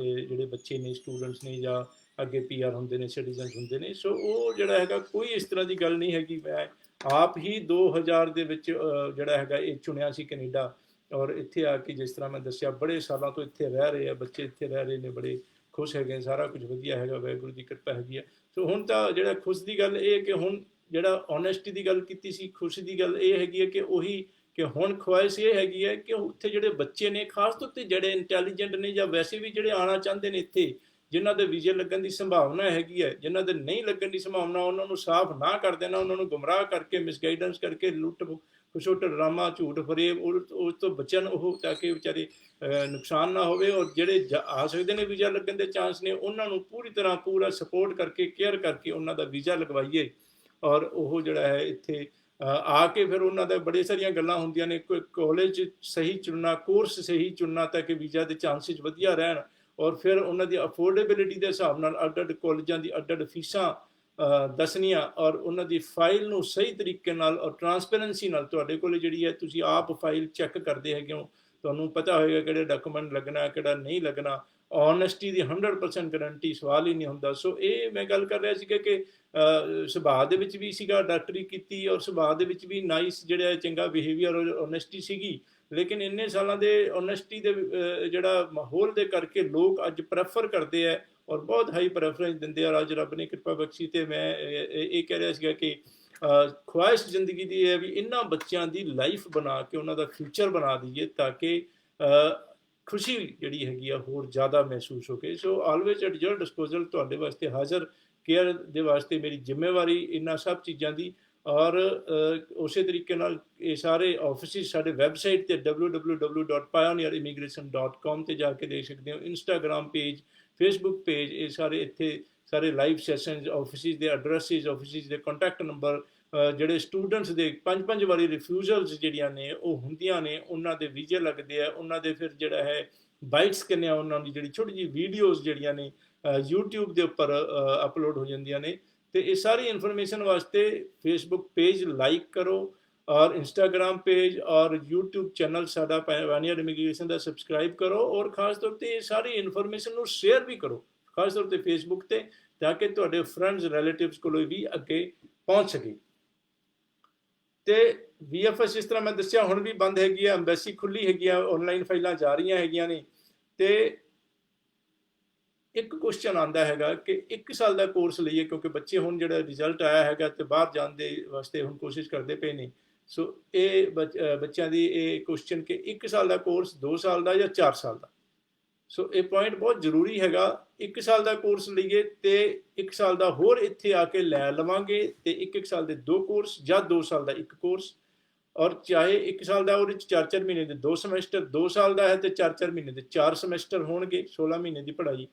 ਜਿਹੜੇ ਬੱਚੇ ਨੇ, ਸਟੂਡੈਂਟਸ ਨੇ, ਜਾਂ ਅੱਗੇ PR ਹੁੰਦੇ ਨੇ, ਸਿਟੀਜ਼ਨਸ ਹੁੰਦੇ ਨੇ। ਸੋ ਉਹ ਜਿਹੜਾ ਹੈਗਾ ਕੋਈ ਇਸ ਤਰ੍ਹਾਂ ਦੀ ਗੱਲ ਨਹੀਂ ਹੈਗੀ। ਮੈਂ ਆਪ ਹੀ 2000 ਦੇ ਵਿੱਚ ਜਿਹੜਾ ਹੈਗਾ ਇਹ ਚੁਣਿਆ ਸੀ ਕੈਨੇਡਾ, ਔਰ ਇੱਥੇ ਆ ਕੇ ਜਿਸ ਤਰ੍ਹਾਂ ਮੈਂ ਦੱਸਿਆ ਬੜੇ ਸਾਲਾਂ ਤੋਂ ਇੱਥੇ ਰਹਿ ਰਹੇ ਆ ਬੱਚੇ, ਇੱਥੇ ਰਹਿ ਰਹੇ ਨੇ, ਬੜੇ ਖੁਸ਼ ਹੈਗੇ, ਸਾਰਾ ਕੁਝ ਵਧੀਆ ਹੈਗਾ, ਵਾਹਿਗੁਰੂ ਦੀ ਕਿਰਪਾ ਹੈਗੀ ਆ। ਸੋ ਹੁਣ ਤਾਂ ਜਿਹੜਾ ਖੁਸ਼ ਦੀ ਗੱਲ ਇਹ ਕਿ ਹੁਣ ਜਿਹੜਾ ਓਨੈਸਟੀ ਦੀ ਗੱਲ ਕੀਤੀ ਸੀ, ਖੁਸ਼ ਦੀ ਗੱਲ ਇਹ ਹੈਗੀ ਹੈ ਕਿ ਉਹੀ ਕਿ ਹੁਣ ਖੁਆਇਸ਼ ਇਹ ਹੈਗੀ ਹੈ ਕਿ ਉੱਥੇ ਜਿਹੜੇ ਬੱਚੇ ਨੇ, ਖਾਸ ਤੌਰ ਤੇ ਜਿਹੜੇ ਇੰਟੈਲੀਜੈਂਟ ਨੇ, ਜਾਂ ਵੈਸੇ ਵੀ ਜਿਹੜੇ ਆਉਣਾ ਚਾਹੁੰਦੇ ਨੇ ਇੱਥੇ, ਜਿਨ੍ਹਾਂ ਦੇ ਵੀਜ਼ੇ ਲੱਗਣ ਦੀ ਸੰਭਾਵਨਾ ਹੈਗੀ ਹੈ, ਜਿਨ੍ਹਾਂ ਦੇ ਨਹੀਂ ਲੱਗਣ ਦੀ ਸੰਭਾਵਨਾ, ਉਹਨਾਂ ਨੂੰ ਸਾਫ਼ ਨਾ ਕਰ ਦੇਣਾ, ਉਹਨਾਂ ਨੂੰ ਗੁੰਮਰਾਹ ਕਰਕੇ, ਮਿਸਗਾਈਡੈਂਸ ਕਰਕੇ, ਲੁੱਟ ਖਸੁੱਟ, ਡਰਾਮਾ, ਝੂਠ ਫਰੇਬ, ਉਸ ਤੋਂ ਬਚਣ ਉਹ, ਤਾਂ ਕਿ ਵਿਚਾਰੇ ਨੁਕਸਾਨ ਨਾ ਹੋਵੇ। ਔਰ ਜਿਹੜੇ ਆ ਸਕਦੇ ਨੇ ਵੀਜ਼ਾ ਲੱਗਣ ਦੇ ਚਾਂਸ ਨੇ, ਉਹਨਾਂ ਨੂੰ ਪੂਰੀ ਤਰ੍ਹਾਂ ਪੂਰਾ ਸਪੋਰਟ ਕਰਕੇ, ਕੇਅਰ ਕਰਕੇ ਉਹਨਾਂ ਦਾ ਵੀਜ਼ਾ ਲਗਵਾਈਏ। ਔਰ ਉਹ ਜਿਹੜਾ ਹੈ ਇੱਥੇ ਆ ਕੇ ਫਿਰ ਉਹਨਾਂ ਦਾ ਬੜੇ ਸਾਰੀਆਂ ਗੱਲਾਂ ਹੁੰਦੀਆਂ ਨੇ, ਕੋਈ ਕਾਲਜ ਸਹੀ ਚੁਣਨਾ, ਕੋਰਸ ਸਹੀ ਚੁਣਨਾ, ਤਾਂ ਕਿ ਵੀਜ਼ਾ ਦੇ ਚਾਂਸਿਸ ਵਧੀਆ ਰਹਿਣ। ਔਰ ਫਿਰ ਉਹਨਾਂ ਦੀ ਅਫੋਰਡੇਬਿਲਿਟੀ ਦੇ ਹਿਸਾਬ ਨਾਲ ਅੱਡ-ਅੱਡ ਕਾਲਜਾਂ ਦੀ ਅੱਡ-ਅੱਡ ਫੀਸਾਂ ਦੱਸਣੀਆਂ, ਔਰ ਉਹਨਾਂ ਦੀ ਫਾਈਲ ਨੂੰ ਸਹੀ ਤਰੀਕੇ ਨਾਲ ਔਰ ਟਰਾਂਸਪੇਰੈਂਸੀ ਨਾਲ, ਤੁਹਾਡੇ ਕੋਲ ਜਿਹੜੀ ਹੈ, ਤੁਸੀਂ ਆਪ ਫਾਈਲ ਚੈੱਕ ਕਰਦੇ ਹੈਗੇ ਹੋ, ਤੁਹਾਨੂੰ ਪਤਾ ਹੋਏਗਾ ਕਿਹੜੇ ਡਾਕੂਮੈਂਟ ਲੱਗਣਾ, ਕਿਹੜਾ ਨਹੀਂ ਲੱਗਣਾ। ਓਨੈਸਟੀ ਦੀ 100% ਗਰੰਟੀ, ਸਵਾਲ ਹੀ ਨਹੀਂ ਹੁੰਦਾ। ਸੋ ਇਹ ਮੈਂ ਗੱਲ ਕਰ ਰਿਹਾ ਸੀਗਾ ਕਿ ਸੁਭਾਅ ਦੇ ਵਿੱਚ ਵੀ ਸੀਗਾ, ਡਾਕਟਰੀ ਕੀਤੀ, ਔਰ ਸੁਭਾਅ ਦੇ ਵਿੱਚ ਵੀ ਨਾਈਸ ਜਿਹੜਾ ਚੰਗਾ ਬਿਹੇਵੀਅਰ ਔਰ ਓਨੈਸਟੀ ਸੀਗੀ। ਲੇਕਿਨ ਇੰਨੇ ਸਾਲਾਂ ਦੇ ਓਨੈਸਟੀ ਦੇ ਜਿਹੜਾ ਮਾਹੌਲ ਦੇ ਕਰਕੇ ਲੋਕ ਅੱਜ ਪ੍ਰੈਫਰ ਕਰਦੇ ਆ, ਔਰ ਬਹੁਤ ਹਾਈ ਪ੍ਰੈਫਰੈਂਸ ਦਿੰਦੇ ਆ। ਅੱਜ ਰੱਬ ਨੇ ਕਿਰਪਾ ਬਖਸ਼ੀ, ਤੇ ਮੈਂ ਇਹ ਕਹਿ ਰਿਹਾ ਸੀਗਾ ਕਿ ਖੁਆਇਸ਼ ਜ਼ਿੰਦਗੀ ਦੀ ਹੈ ਵੀ ਇਹਨਾਂ ਬੱਚਿਆਂ ਦੀ ਲਾਈਫ ਬਣਾ ਕੇ ਉਹਨਾਂ ਦਾ ਫਿਊਚਰ ਬਣਾ ਦਈਏ, ਤਾਂ ਕਿ ਖੁਸ਼ੀ ਜਿਹੜੀ ਹੈਗੀ ਆ ਹੋਰ ਜ਼ਿਆਦਾ ਮਹਿਸੂਸ ਹੋ ਕੇ। ਸੋ ਆਲਵੇਜ਼ ਐਟ ਯੋਰ ਡਿਸਪੋਜ਼ਲ, ਤੁਹਾਡੇ ਵਾਸਤੇ ਹਾਜ਼ਰ ਕੇਅਰ ਦੇ ਵਾਸਤੇ ਮੇਰੀ ਜ਼ਿੰਮੇਵਾਰੀ ਇਹਨਾਂ ਸਭ ਚੀਜ਼ਾਂ ਦੀ। ਔਰ ਉਸੇ ਤਰੀਕੇ ਨਾਲ ਇਹ ਸਾਰੇ ਆਫਿਸਿਸ ਸਾਡੇ ਵੈਬਸਾਈਟ ਤੇ www.pioneerimmigration.com ਤੇ ਜਾ ਕੇ ਦੇਖ ਸਕਦੇ ਹੋ। ਇੰਸਟਾਗ੍ਰਾਮ ਪੇਜ, ਫੇਸਬੁੱਕ ਪੇਜ, ਇਹ ਸਾਰੇ ਇੱਥੇ ਸਾਰੇ ਲਾਈਵ ਸੈਸ਼ਨਸ, ਆਫਿਸਿਸ ਦੇ ਐਡਰੈਸਿਸ, ਆਫਿਸਿਸ ਦੇ ਕੰਟੈਕਟ ਨੰਬਰ, ਜਿਹੜੇ ਸਟੂਡੈਂਟਸ ਦੇ 5-5 ਵਾਰੀ ਰਿਫਿਊਜ਼ਲਸ ਜਿਹੜੀਆਂ ਨੇ ਉਹ ਹੁੰਦੀਆਂ ਨੇ, ਉਹਨਾਂ ਦੇ ਵੀਜ਼ੇ ਲੱਗਦੇ ਆ, ਉਹਨਾਂ ਦੇ ਫਿਰ ਜਿਹੜਾ ਹੈ ਬਾਈਟਸ ਕਿੰਨੇ ਆ, ਉਹਨਾਂ ਦੀ ਜਿਹੜੀ ਛੋਟੀ ਜਿਹੀ ਵੀਡੀਓਜ਼ ਜਿਹੜੀਆਂ ਨੇ YouTube ਦੇ ਉੱਪਰ ਅਪਲੋਡ ਹੋ ਜਾਂਦੀਆਂ ਨੇ। ਤੇ ਇਹ ਸਾਰੀ ਇਨਫੋਰਮੇਸ਼ਨ ਵਾਸਤੇ ਫੇਸਬੁੱਕ ਪੇਜ ਲਾਈਕ ਕਰੋ ਔਰ ਇੰਸਟਾਗ੍ਰਾਮ ਪੇਜ ਔਰ YouTube ਚੈਨਲ ਸਾਡਾ ਪਾਇਨੀਅਰ ਇਮੀਗ੍ਰੇਸ਼ਨ ਦਾ ਸਬਸਕ੍ਰਾਈਬ ਕਰੋ। ਔਰ ਖਾਸ ਤੌਰ ਤੇ ਇਹ ਸਾਰੀ ਇਨਫੋਰਮੇਸ਼ਨ ਨੂੰ ਸ਼ੇਅਰ ਵੀ ਕਰੋ, ਖਾਸ ਤੌਰ ਤੇ ਫੇਸਬੁੱਕ ਤੇ, ਤਾਂ ਕਿ ਤੁਹਾਡੇ ਫਰੈਂਡਸ ਰਿਲੇਟਿਵਸ ਕੋਲ ਵੀ ਅੱਗੇ ਪਹੁੰਚ ਸਕੇ। ਤੇ VFS ਇਸ ਤਰ੍ਹਾਂ ਮੈਂ ਦੱਸਿਆ ਹੁਣ ਵੀ ਬੰਦ ਹੈਗੀ ਆ, ਐਮਬੈਸੀ ਖੁੱਲੀ ਹੈਗੀ ਆ, ਆਨਲਾਈਨ ਫਾਈਲਾਂ ਜਾ ਰਹੀਆਂ ਹੈਗੀਆਂ ਨੇ। ਤੇ ਇੱਕ ਕੁਐਸਚਨ ਆਉਂਦਾ ਹੈਗਾ ਕਿ 1 ਸਾਲ ਦਾ ਕੋਰਸ ਲਈਏ, ਕਿਉਂਕਿ ਬੱਚੇ ਹੁਣ ਜਿਹੜਾ ਰਿਜ਼ਲਟ ਆਇਆ ਹੈਗਾ ਤੇ ਬਾਹਰ ਜਾਣ ਦੇ ਵਾਸਤੇ ਹੁਣ ਕੋਸ਼ਿਸ਼ ਕਰਦੇ ਪਏ ਨੇ। ਸੋ ਇਹ ਬੱਚਿਆਂ ਦੀ ਇਹ ਕੁਐਸਚਨ ਕਿ 1 ਸਾਲ ਦਾ ਕੋਰਸ, 2 ਸਾਲ ਦਾ ਜਾਂ 4 ਸਾਲ ਦਾ। ਸੋ ਇਹ ਪੁਆਇੰਟ ਬਹੁਤ ਜ਼ਰੂਰੀ ਹੈਗਾ। 1 ਸਾਲ ਦਾ ਕੋਰਸ ਲਈਏ ਤੇ 1 ਸਾਲ ਦਾ ਹੋਰ ਇੱਥੇ ਆ ਕੇ ਲੈ ਲਵਾਂਗੇ ਤੇ 1 ਸਾਲ ਦੇ 2 ਕੋਰਸ ਜਾਂ 2 ਸਾਲ ਦਾ 1 ਕੋਰਸ। ਔਰ ਚਾਹੇ 1 ਸਾਲ ਦਾ ਉਹਦੇ 'ਚ 4-4 ਮਹੀਨੇ ਦੇ 2 ਸਮੈਸਟਰ, 2 ਸਾਲ ਦਾ ਹੈ ਤੇ 4-4 ਮਹੀਨੇ ਦੇ 4 ਸਮੈਸਟਰ ਹੋਣਗੇ, 16 ਮਹੀਨੇ ਦੀ ਪੜ੍ਹਾਈ।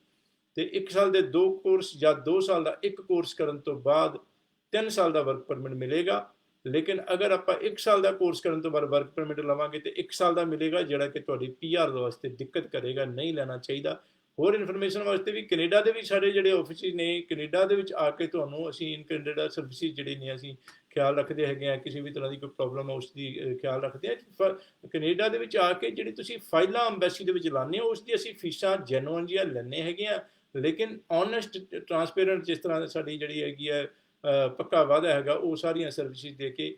ਤੇ 1 ਸਾਲ ਦੇ 2 ਕੋਰਸ ਜਾਂ 2 ਸਾਲ ਦਾ 1 ਕੋਰਸ ਕਰਨ ਤੋਂ ਬਾਅਦ 3 ਸਾਲ ਦਾ ਵਰਕ ਪਰਮਿਟ ਮਿਲੇਗਾ। ਲੇਕਿਨ ਅਗਰ ਆਪਾਂ 1 ਸਾਲ ਦਾ ਕੋਰਸ ਕਰਨ ਤੋਂ ਬਾਅਦ ਵਰਕ ਪਰਮਿਟ ਲਵਾਂਗੇ ਤੇ 1 ਸਾਲ ਦਾ ਮਿਲੇਗਾ, ਜਿਹੜਾ ਕਿ ਤੁਹਾਡੀ PR ਵਾਸਤੇ ਦਿੱਕਤ ਕਰੇਗਾ, ਨਹੀਂ ਲੈਣਾ ਚਾਹੀਦਾ। ਹੋਰ ਇਨਫੋਰਮੇਸ਼ਨ ਵਾਸਤੇ ਵੀ ਕੈਨੇਡਾ ਦੇ ਵੀ ਸਾਡੇ ਜਿਹੜੇ ਆਫਿਸਿਸ ਨੇ, ਕੈਨੇਡਾ ਦੇ ਵਿੱਚ ਆ ਕੇ ਤੁਹਾਨੂੰ ਅਸੀਂ ਇਨ ਕੈਨੇਡਾ ਸਰਵਿਸਿਜ਼ ਜਿਹੜੀ ਨੇ ਅਸੀਂ ਖਿਆਲ ਰੱਖਦੇ ਹੈਗੇ ਆ। ਕਿਸੇ ਵੀ ਤਰ੍ਹਾਂ ਦੀ ਕੋਈ ਪ੍ਰੋਬਲਮ ਹੈ ਉਸ ਦੀ ਖਿਆਲ ਰੱਖਦੇ ਆ। ਕੈਨੇਡਾ ਦੇ ਵਿੱਚ ਆ ਕੇ ਜਿਹੜੀ ਤੁਸੀਂ ਫਾਈਲਾਂ ਐਮਬੈਸੀ ਦੇ ਵਿੱਚ ਲਾਉਂਦੇ ਹੋ, ਉਸ ਦੀ ਅਸੀਂ ਫੀਸਾਂ ਜੈਨੂਅਨ ਜਿਹੀਆਂ ਲੈਂਦੇ ਹੈਗੇ ਆ। ਲੇਕਿਨ ਓਨੈਸਟ, ਟਰਾਂਸਪੇਰੈਂਟ, ਜਿਸ ਤਰ੍ਹਾਂ ਸਾਡੀ ਜਿਹੜੀ ਹੈਗੀ ਹੈ ਪੱਕਾ ਵਾਅਦਾ ਹੈਗਾ, ਉਹ ਸਾਰੀਆਂ ਸਰਵਿਸਿਜ਼ ਦੇ ਕੇ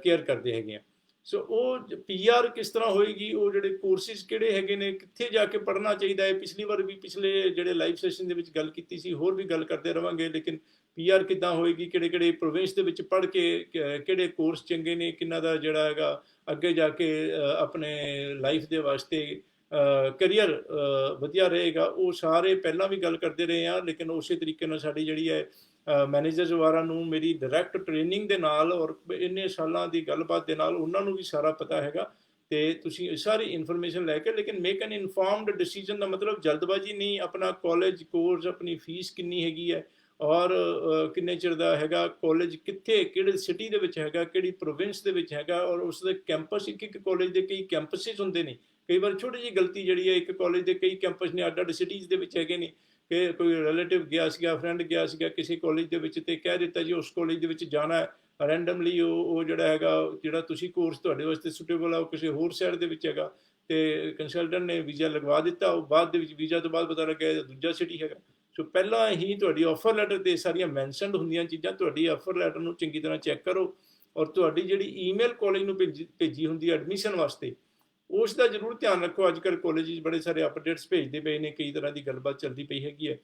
ਕੇਅਰ ਕਰਦੇ ਹੈਗੇ ਆ। ਸੋ ਉਹ PR ਕਿਸ ਤਰ੍ਹਾਂ ਹੋਏਗੀ, ਉਹ ਜਿਹੜੇ ਕੋਰਸਿਸ ਕਿਹੜੇ ਹੈਗੇ ਨੇ, ਕਿੱਥੇ ਜਾ ਕੇ ਪੜ੍ਹਨਾ ਚਾਹੀਦਾ ਹੈ, ਪਿਛਲੀ ਵਾਰ ਵੀ ਪਿਛਲੇ ਜਿਹੜੇ ਲਾਈਵ ਸੈਸ਼ਨ ਦੇ ਵਿੱਚ ਗੱਲ ਕੀਤੀ ਸੀ, ਹੋਰ ਵੀ ਗੱਲ ਕਰਦੇ ਰਵਾਂਗੇ। ਲੇਕਿਨ PR ਕਿੱਦਾਂ ਹੋਏਗੀ, ਕਿਹੜੇ ਪ੍ਰੋਵਿੰਸ ਦੇ ਵਿੱਚ ਪੜ੍ਹ ਕੇ ਕਿਹੜੇ ਕੋਰਸ ਚੰਗੇ ਨੇ, ਕਿੰਨਾ ਦਾ ਜਿਹੜਾ ਹੈਗਾ ਅੱਗੇ ਜਾ ਕੇ ਆਪਣੇ ਲਾਈਫ ਦੇ ਵਾਸਤੇ ਕਰੀਅਰ ਵਧੀਆ ਰਹੇਗਾ, ਉਹ ਸਾਰੇ ਪਹਿਲਾਂ ਵੀ ਗੱਲ ਕਰਦੇ ਰਹੇ ਆ। ਲੇਕਿਨ ਉਸੇ ਤਰੀਕੇ ਨਾਲ ਸਾਡੀ ਜਿਹੜੀ ਹੈ ਮੈਨੇਜਰਸ ਵਾਰਾਂ ਨੂੰ ਮੇਰੀ ਡਾਇਰੈਕਟ ਟ੍ਰੇਨਿੰਗ ਦੇ ਨਾਲ ਔਰ ਇੰਨੇ ਸਾਲਾਂ ਦੀ ਗੱਲਬਾਤ ਦੇ ਨਾਲ ਉਹਨਾਂ ਨੂੰ ਵੀ ਸਾਰਾ ਪਤਾ ਹੈਗਾ। ਤੇ ਤੁਸੀਂ ਸਾਰੀ ਇਨਫੋਰਮੇਸ਼ਨ ਲੈ ਕੇ, ਲੇਕਿਨ ਮੇਕ ਐਨ ਇਨਫਾਰਮਡ ਡਿਸੀਜਨ ਦਾ ਮਤਲਬ ਜਲਦਬਾਜ਼ੀ ਨਹੀਂ। ਆਪਣਾ ਕਾਲਜ ਕੋਰਸ, ਆਪਣੀ ਫੀਸ ਕਿੰਨੀ ਹੈਗੀ ਹੈ ਔਰ ਕਿੰਨੇ ਚਿਰ ਦਾ ਹੈਗਾ, ਕਾਲਜ ਕਿੱਥੇ, ਕਿਹੜੇ ਸਿਟੀ ਦੇ ਵਿੱਚ ਹੈਗਾ, ਕਿਹੜੀ ਪ੍ਰੋਵਿੰਸ ਦੇ ਵਿੱਚ ਹੈਗਾ, ਔਰ ਉਸ ਦੇ ਕੈਂਪਸ, ਇੱਕ ਕਾਲਜ ਦੇ ਕਈ ਕੈਂਪਸਿਸ ਹੁੰਦੇ ਨੇ। ਕਈ ਵਾਰ ਛੋਟੀ ਜਿਹੀ ਗਲਤੀ ਜਿਹੜੀ ਹੈ, ਇੱਕ ਕਾਲਜ ਦੇ ਕਈ ਕੈਂਪਸ ਨੇ, ਅੱਡ-ਅੱਡ ਸਿਟੀਜ਼ ਦੇ ਵਿੱਚ ਹੈਗੇ ਨੇ, ਕਿ ਕੋਈ ਰਿਲੇਟਿਵ ਗਿਆ ਸੀਗਾ, ਫਰੈਂਡ ਗਿਆ ਸੀਗਾ ਕਿਸੇ ਕਾਲਜ ਦੇ ਵਿੱਚ ਤੇ ਕਹਿ ਦਿੱਤਾ ਜੀ ਉਸ ਕਾਲਜ ਦੇ ਵਿੱਚ ਜਾਣਾ ਹੈ। ਰੈਂਡਮਲੀ ਉਹ ਜਿਹੜਾ ਹੈਗਾ, ਜਿਹੜਾ ਤੁਸੀਂ ਕੋਰਸ ਤੁਹਾਡੇ ਵਾਸਤੇ ਸੁਟੇਬਲ ਆ, ਉਹ ਕਿਸੇ ਹੋਰ ਸ਼ਹਿਰ ਦੇ ਵਿੱਚ ਹੈਗਾ ਤੇ ਕੰਸਲਟੈਂਟ ਨੇ ਵੀਜ਼ਾ ਲਗਵਾ ਦਿੱਤਾ। ਉਹ ਬਾਅਦ ਦੇ ਵਿੱਚ ਵੀਜ਼ਾ ਤੋਂ ਬਾਅਦ ਪਤਾ ਲੱਗਿਆ ਦੂਜਾ ਸਿਟੀ ਹੈਗਾ। ਸੋ ਪਹਿਲਾਂ ਹੀ ਤੁਹਾਡੀ ਆਫਰ ਲੈਟਰ ਤੇ ਸਾਰੀਆਂ ਮੈਂਸ਼ਨਡ ਹੁੰਦੀਆਂ ਚੀਜ਼ਾਂ, ਤੁਹਾਡੀ ਆਫਰ ਲੈਟਰ ਨੂੰ ਚੰਗੀ ਤਰ੍ਹਾਂ ਚੈੱਕ ਕਰੋ। ਔਰ ਤੁਹਾਡੀ ਜਿਹੜੀ ਈਮੇਲ ਕਾਲਜ ਨੂੰ ਭੇਜੀ ਹੁੰਦੀ ਹੈ ਐਡਮਿਸ਼ਨ ਵਾਸਤੇ, ਉਸ ਦਾ ਜ਼ਰੂਰ ਧਿਆਨ ਰੱਖੋ। ਅੱਜ ਕੱਲ੍ਹ ਕਾਲਜ ਵਿੱਚ ਬੜੇ ਸਾਰੇ ਅਪਡੇਟਸ ਭੇਜਦੇ ਪਏ ਨੇ, ਕਈ ਤਰ੍ਹਾਂ ਦੀ ਗੱਲਬਾਤ ਚੱਲਦੀ ਪਈ ਹੈਗੀ ਹੈ।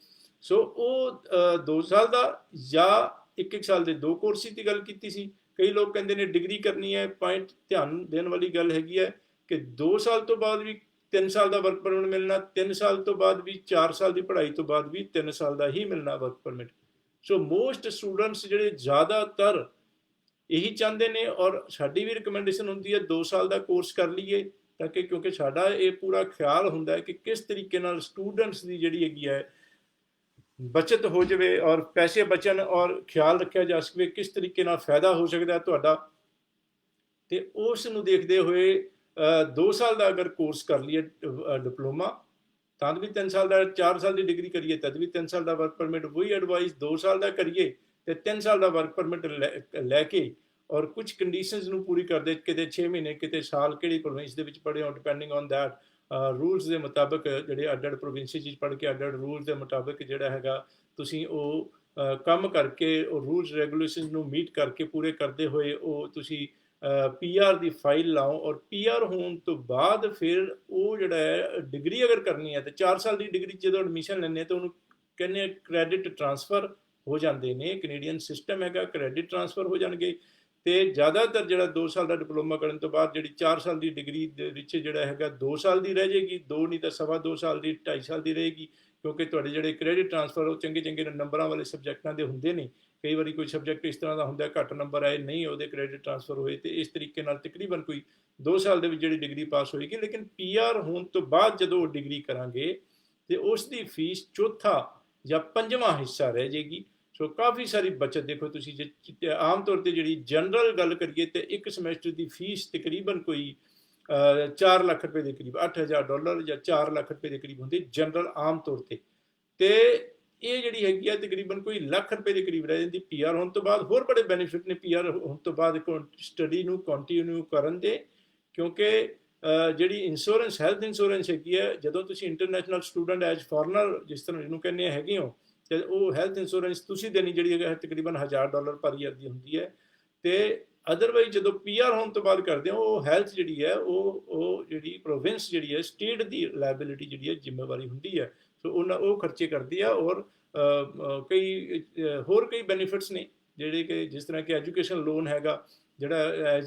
ਸੋ ਉਹ 2 ਸਾਲ ਦਾ ਜਾਂ 1-1 ਸਾਲ ਦੇ 2 ਕੋਰਸਿਸ ਦੀ ਗੱਲ ਕੀਤੀ ਸੀ। ਕਈ ਲੋਕ ਕਹਿੰਦੇ ਨੇ ਡਿਗਰੀ ਕਰਨੀ ਹੈ। ਪੁਆਇੰਟ ਧਿਆਨ ਦੇਣ ਵਾਲੀ ਗੱਲ ਹੈਗੀ ਹੈ ਕਿ 2 ਸਾਲ ਤੋਂ ਬਾਅਦ ਵੀ 3 ਸਾਲ ਦਾ ਵਰਕ ਪਰਮਿਟ ਮਿਲਣਾ, 3 ਸਾਲ ਤੋਂ ਬਾਅਦ ਵੀ 4 ਸਾਲ ਦੀ ਪੜ੍ਹਾਈ ਤੋਂ ਬਾਅਦ ਵੀ 3 ਸਾਲ ਦਾ ਹੀ ਮਿਲਣਾ ਵਰਕ ਪਰਮਿਟ। ਸੋ ਮੋਸਟ ਸਟੂਡੈਂਟਸ ਜਿਹੜੇ ਜ਼ਿਆਦਾਤਰ ਇਹੀ ਚਾਹੁੰਦੇ ਨੇ, ਔਰ ਸਾਡੀ ਵੀ ਰਿਕਮੈਂਡੇਸ਼ਨ ਹੁੰਦੀ ਹੈ 2 ਸਾਲ ਦਾ ਕੋਰਸ ਕਰ ਲਈਏ, ਤਾਂ ਕਿ ਕਿਉਂਕਿ ਸਾਡਾ ਇਹ ਪੂਰਾ ਖਿਆਲ ਹੁੰਦਾ ਹੈ ਕਿ ਕਿਸ ਤਰੀਕੇ ਨਾਲ ਸਟੂਡੈਂਟਸ ਦੀ ਜਿਹੜੀ ਹੈਗੀ ਹੈ ਬਚਤ ਹੋ ਜਾਵੇ ਔਰ ਪੈਸੇ ਬਚਣ ਔਰ ਖਿਆਲ ਰੱਖਿਆ ਜਾ ਸਕੇ ਕਿਸ ਤਰੀਕੇ ਨਾਲ ਫਾਇਦਾ ਹੋ ਸਕਦਾ ਤੁਹਾਡਾ। ਤੇ ਉਸ ਨੂੰ ਦੇਖਦੇ ਹੋਏ 2 ਸਾਲ ਦਾ ਅਗਰ ਕੋਰਸ ਕਰ ਲਈਏ ਡਿਪਲੋਮਾ, ਤਦ ਵੀ 3 ਸਾਲ ਦਾ, 4 ਸਾਲ ਦੀ ਡਿਗਰੀ ਕਰੀਏ ਤਦ ਵੀ 3 ਸਾਲ ਦਾ ਵਰਕ ਪਰਮਿਟ। ਵਹੀ ਐਡਵਾਈਸ 2 ਸਾਲ ਦਾ ਕਰੀਏ ਤੇ 3 ਸਾਲ ਦਾ ਵਰਕ ਪਰਮਿਟ ਲੈ ਕੇ ਔਰ ਕੁਝ ਕੰਡੀਸ਼ਨਸ ਨੂੰ ਪੂਰੀ ਕਰਦੇ, ਕਿਤੇ 6 ਮਹੀਨੇ ਕਿਤੇ ਸਾਲ, ਕਿਹੜੀ ਪ੍ਰੋਵਿੰਸ ਦੇ ਵਿੱਚ ਪੜ੍ਹੇ ਹੋ, ਡਿਪੈਂਡਿੰਗ ਔਨ ਦੈਟ ਰੂਲਸ ਦੇ ਮੁਤਾਬਕ, ਜਿਹੜੇ ਅੱਡ-ਅੱਡ ਪ੍ਰੋਵਿੰਸਿਸ ਵਿੱਚ ਪੜ੍ਹ ਕੇ ਅੱਡ-ਅੱਡ ਰੂਲਸ ਦੇ ਮੁਤਾਬਕ ਜਿਹੜਾ ਹੈਗਾ ਤੁਸੀਂ ਉਹ ਕੰਮ ਕਰਕੇ, ਉਹ ਰੂਲਸ ਰੈਗੂਲੇਸ਼ਨ ਨੂੰ ਮੀਟ ਕਰਕੇ ਪੂਰੇ ਕਰਦੇ ਹੋਏ ਉਹ ਤੁਸੀਂ PR ਦੀ ਫਾਈਲ ਲਾਓ। ਔਰ PR ਹੋਣ ਤੋਂ ਬਾਅਦ ਫਿਰ ਉਹ ਜਿਹੜਾ ਹੈ ਡਿਗਰੀ ਅਗਰ ਕਰਨੀ ਹੈ ਤੇ 4 ਸਾਲ ਦੀ ਡਿਗਰੀ ਜਦੋਂ ਐਡਮਿਸ਼ਨ ਲੈਂਦੇ ਤਾਂ ਉਹਨੂੰ ਕਹਿੰਦੇ ਕ੍ਰੈਡਿਟ ਟ੍ਰਾਂਸਫਰ ਹੋ ਜਾਂਦੇ ਨੇ। ਕੈਨੇਡੀਅਨ ਸਿਸਟਮ ਹੈਗਾ, ਕ੍ਰੈਡਿਟ ਟ੍ਰਾਂਸਫਰ ਹੋ ਜਾਣਗੇ ਤੇ ਜ਼ਿਆਦਾਤਰ ਜਿਹੜਾ 2 ਸਾਲ ਦਾ ਡਿਪਲੋਮਾ ਕਰਨ ਤੋਂ ਬਾਅਦ ਜਿਹੜੀ 4 ਸਾਲ ਦੀ ਡਿਗਰੀ ਦੇ ਵਿੱਚ ਜਿਹੜਾ ਹੈਗਾ 2 ਸਾਲ ਦੀ ਰਹਿ ਜਾਏਗੀ, 2 ਨਹੀਂ ਤਾਂ ਸਵਾ 2 ਸਾਲ ਦੀ, 2.5 ਸਾਲ ਦੀ ਰਹੇਗੀ, ਕਿਉਂਕਿ ਤੁਹਾਡੇ ਜਿਹੜੇ ਕ੍ਰੈਡਿਟ ਟ੍ਰਾਂਸਫਰ ਉਹ ਚੰਗੇ ਚੰਗੇ ਨੰਬਰਾਂ ਵਾਲੇ ਸਬਜੈਕਟਾਂ ਦੇ ਹੁੰਦੇ ਨੇ। ਕਈ ਵਾਰੀ ਕੋਈ ਸਬਜੈਕਟ ਇਸ ਤਰ੍ਹਾਂ ਦਾ ਹੁੰਦਾ ਘੱਟ ਨੰਬਰ ਆਏ, ਨਹੀਂ ਉਹਦੇ ਕ੍ਰੈਡਿਟ ਟ੍ਰਾਂਸਫਰ ਹੋਏ, ਤੇ ਇਸ ਤਰੀਕੇ ਨਾਲ ਤਕਰੀਬਨ ਕੋਈ 2 ਸਾਲ ਦੇ ਵਿੱਚ ਜਿਹੜੀ ਡਿਗਰੀ ਪਾਸ ਹੋਏਗੀ। ਲੇਕਿਨ PR ਹੋਣ ਤੋਂ ਬਾਅਦ ਜਦੋਂ ਉਹ ਡਿਗਰੀ ਕਰਾਂਗੇ ਤੇ ਉਸ ਦੀ ਫੀਸ ਚੌਥਾ ਜਾਂ ਪੰਜਵਾਂ ਹਿੱਸਾ ਰਹਿ ਜਾਏਗੀ। ਸੋ ਕਾਫੀ ਸਾਰੀ ਬਚਤ ਦੇਖੋ ਤੁਸੀਂ, ਜੇ ਆਮ ਤੌਰ ਤੇ ਜਿਹੜੀ ਜਨਰਲ ਗੱਲ ਕਰੀਏ ਤੇ ਇੱਕ ਸਮੈਸਟਰ ਦੀ ਫੀਸ ਤਕਰੀਬਨ ਕੋਈ 4 ਲੱਖ ਰੁਪਏ ਦੇ ਕਰੀਬ, $8,000 ਜਾਂ 4 ਲੱਖ ਰੁਪਏ ਦੇ ਕਰੀਬ ਹੁੰਦੀ ਜਨਰਲ ਆਮ ਤੌਰ ਤੇ ਇਹ ਜਿਹੜੀ ਹੈਗੀ ਆ ਤਕਰੀਬਨ ਕੋਈ ਲੱਖ ਰੁਪਏ ਦੇ ਕਰੀਬ ਰਹਿ ਜਾਂਦੀ PR ਹੋਣ ਤੋਂ ਬਾਅਦ। ਹੋਰ ਬੜੇ ਬੈਨੀਫਿਟ ਨੇ PR ਹੋਣ ਤੋਂ ਬਾਅਦ ਸਟੱਡੀ ਨੂੰ ਕੰਟੀਨਿਊ ਕਰਨ ਦੇ, ਕਿਉਂਕਿ ਜਿਹੜੀ ਇੰਸ਼ੋਰੈਂਸ, ਹੈਲਥ ਇੰਸ਼ੋਰੈਂਸ ਹੈਗੀ ਹੈ, ਜਦੋਂ ਤੁਸੀਂ ਇੰਟਰਨੈਸ਼ਨਲ ਸਟੂਡੈਂਟ ਐਜ਼ ਫੋਰਨਰ ਜਿਸ ਤਰ੍ਹਾਂ ਜਿਹਨੂੰ ਕਹਿੰਦੇ ਹੈਗੇ ਹੋ, ਤੇ ਉਹ ਹੈਲਥ ਇੰਸ਼ੋਰੈਂਸ ਤੁਸੀਂ ਦੇਣੀ ਜਿਹੜੀ ਹੈਗਾ ਤਕਰੀਬਨ $1,000 ਪਰ ਈਅਰ ਦੀ ਹੁੰਦੀ ਹੈ। ਤੇ ਅਦਰਵਾਈਜ਼ ਜਦੋਂ PR ਹੋਣ ਤੋਂ ਬਾਅਦ ਕਰਦੇ ਹੋ, ਉਹ ਹੈਲਥ ਜਿਹੜੀ ਹੈ ਉਹ ਜਿਹੜੀ ਪ੍ਰੋਵਿੰਸ ਜਿਹੜੀ ਹੈ, ਸਟੇਟ ਦੀ ਲਾਇਬਿਲਿਟੀ ਜਿਹੜੀ ਹੈ, ਜ਼ਿੰਮੇਵਾਰੀ ਹੁੰਦੀ ਹੈ। ਸੋ ਉਹ ਖਰਚੇ ਕਰਦੀ ਆ। ਔਰ ਹੋਰ ਕਈ ਬੈਨੀਫਿਟਸ ਨੇ ਜਿਹੜੇ ਕਿ ਜਿਸ ਤਰ੍ਹਾਂ ਕਿ ਐਜੂਕੇਸ਼ਨ ਲੋਨ ਹੈਗਾ, ਜਿਹੜਾ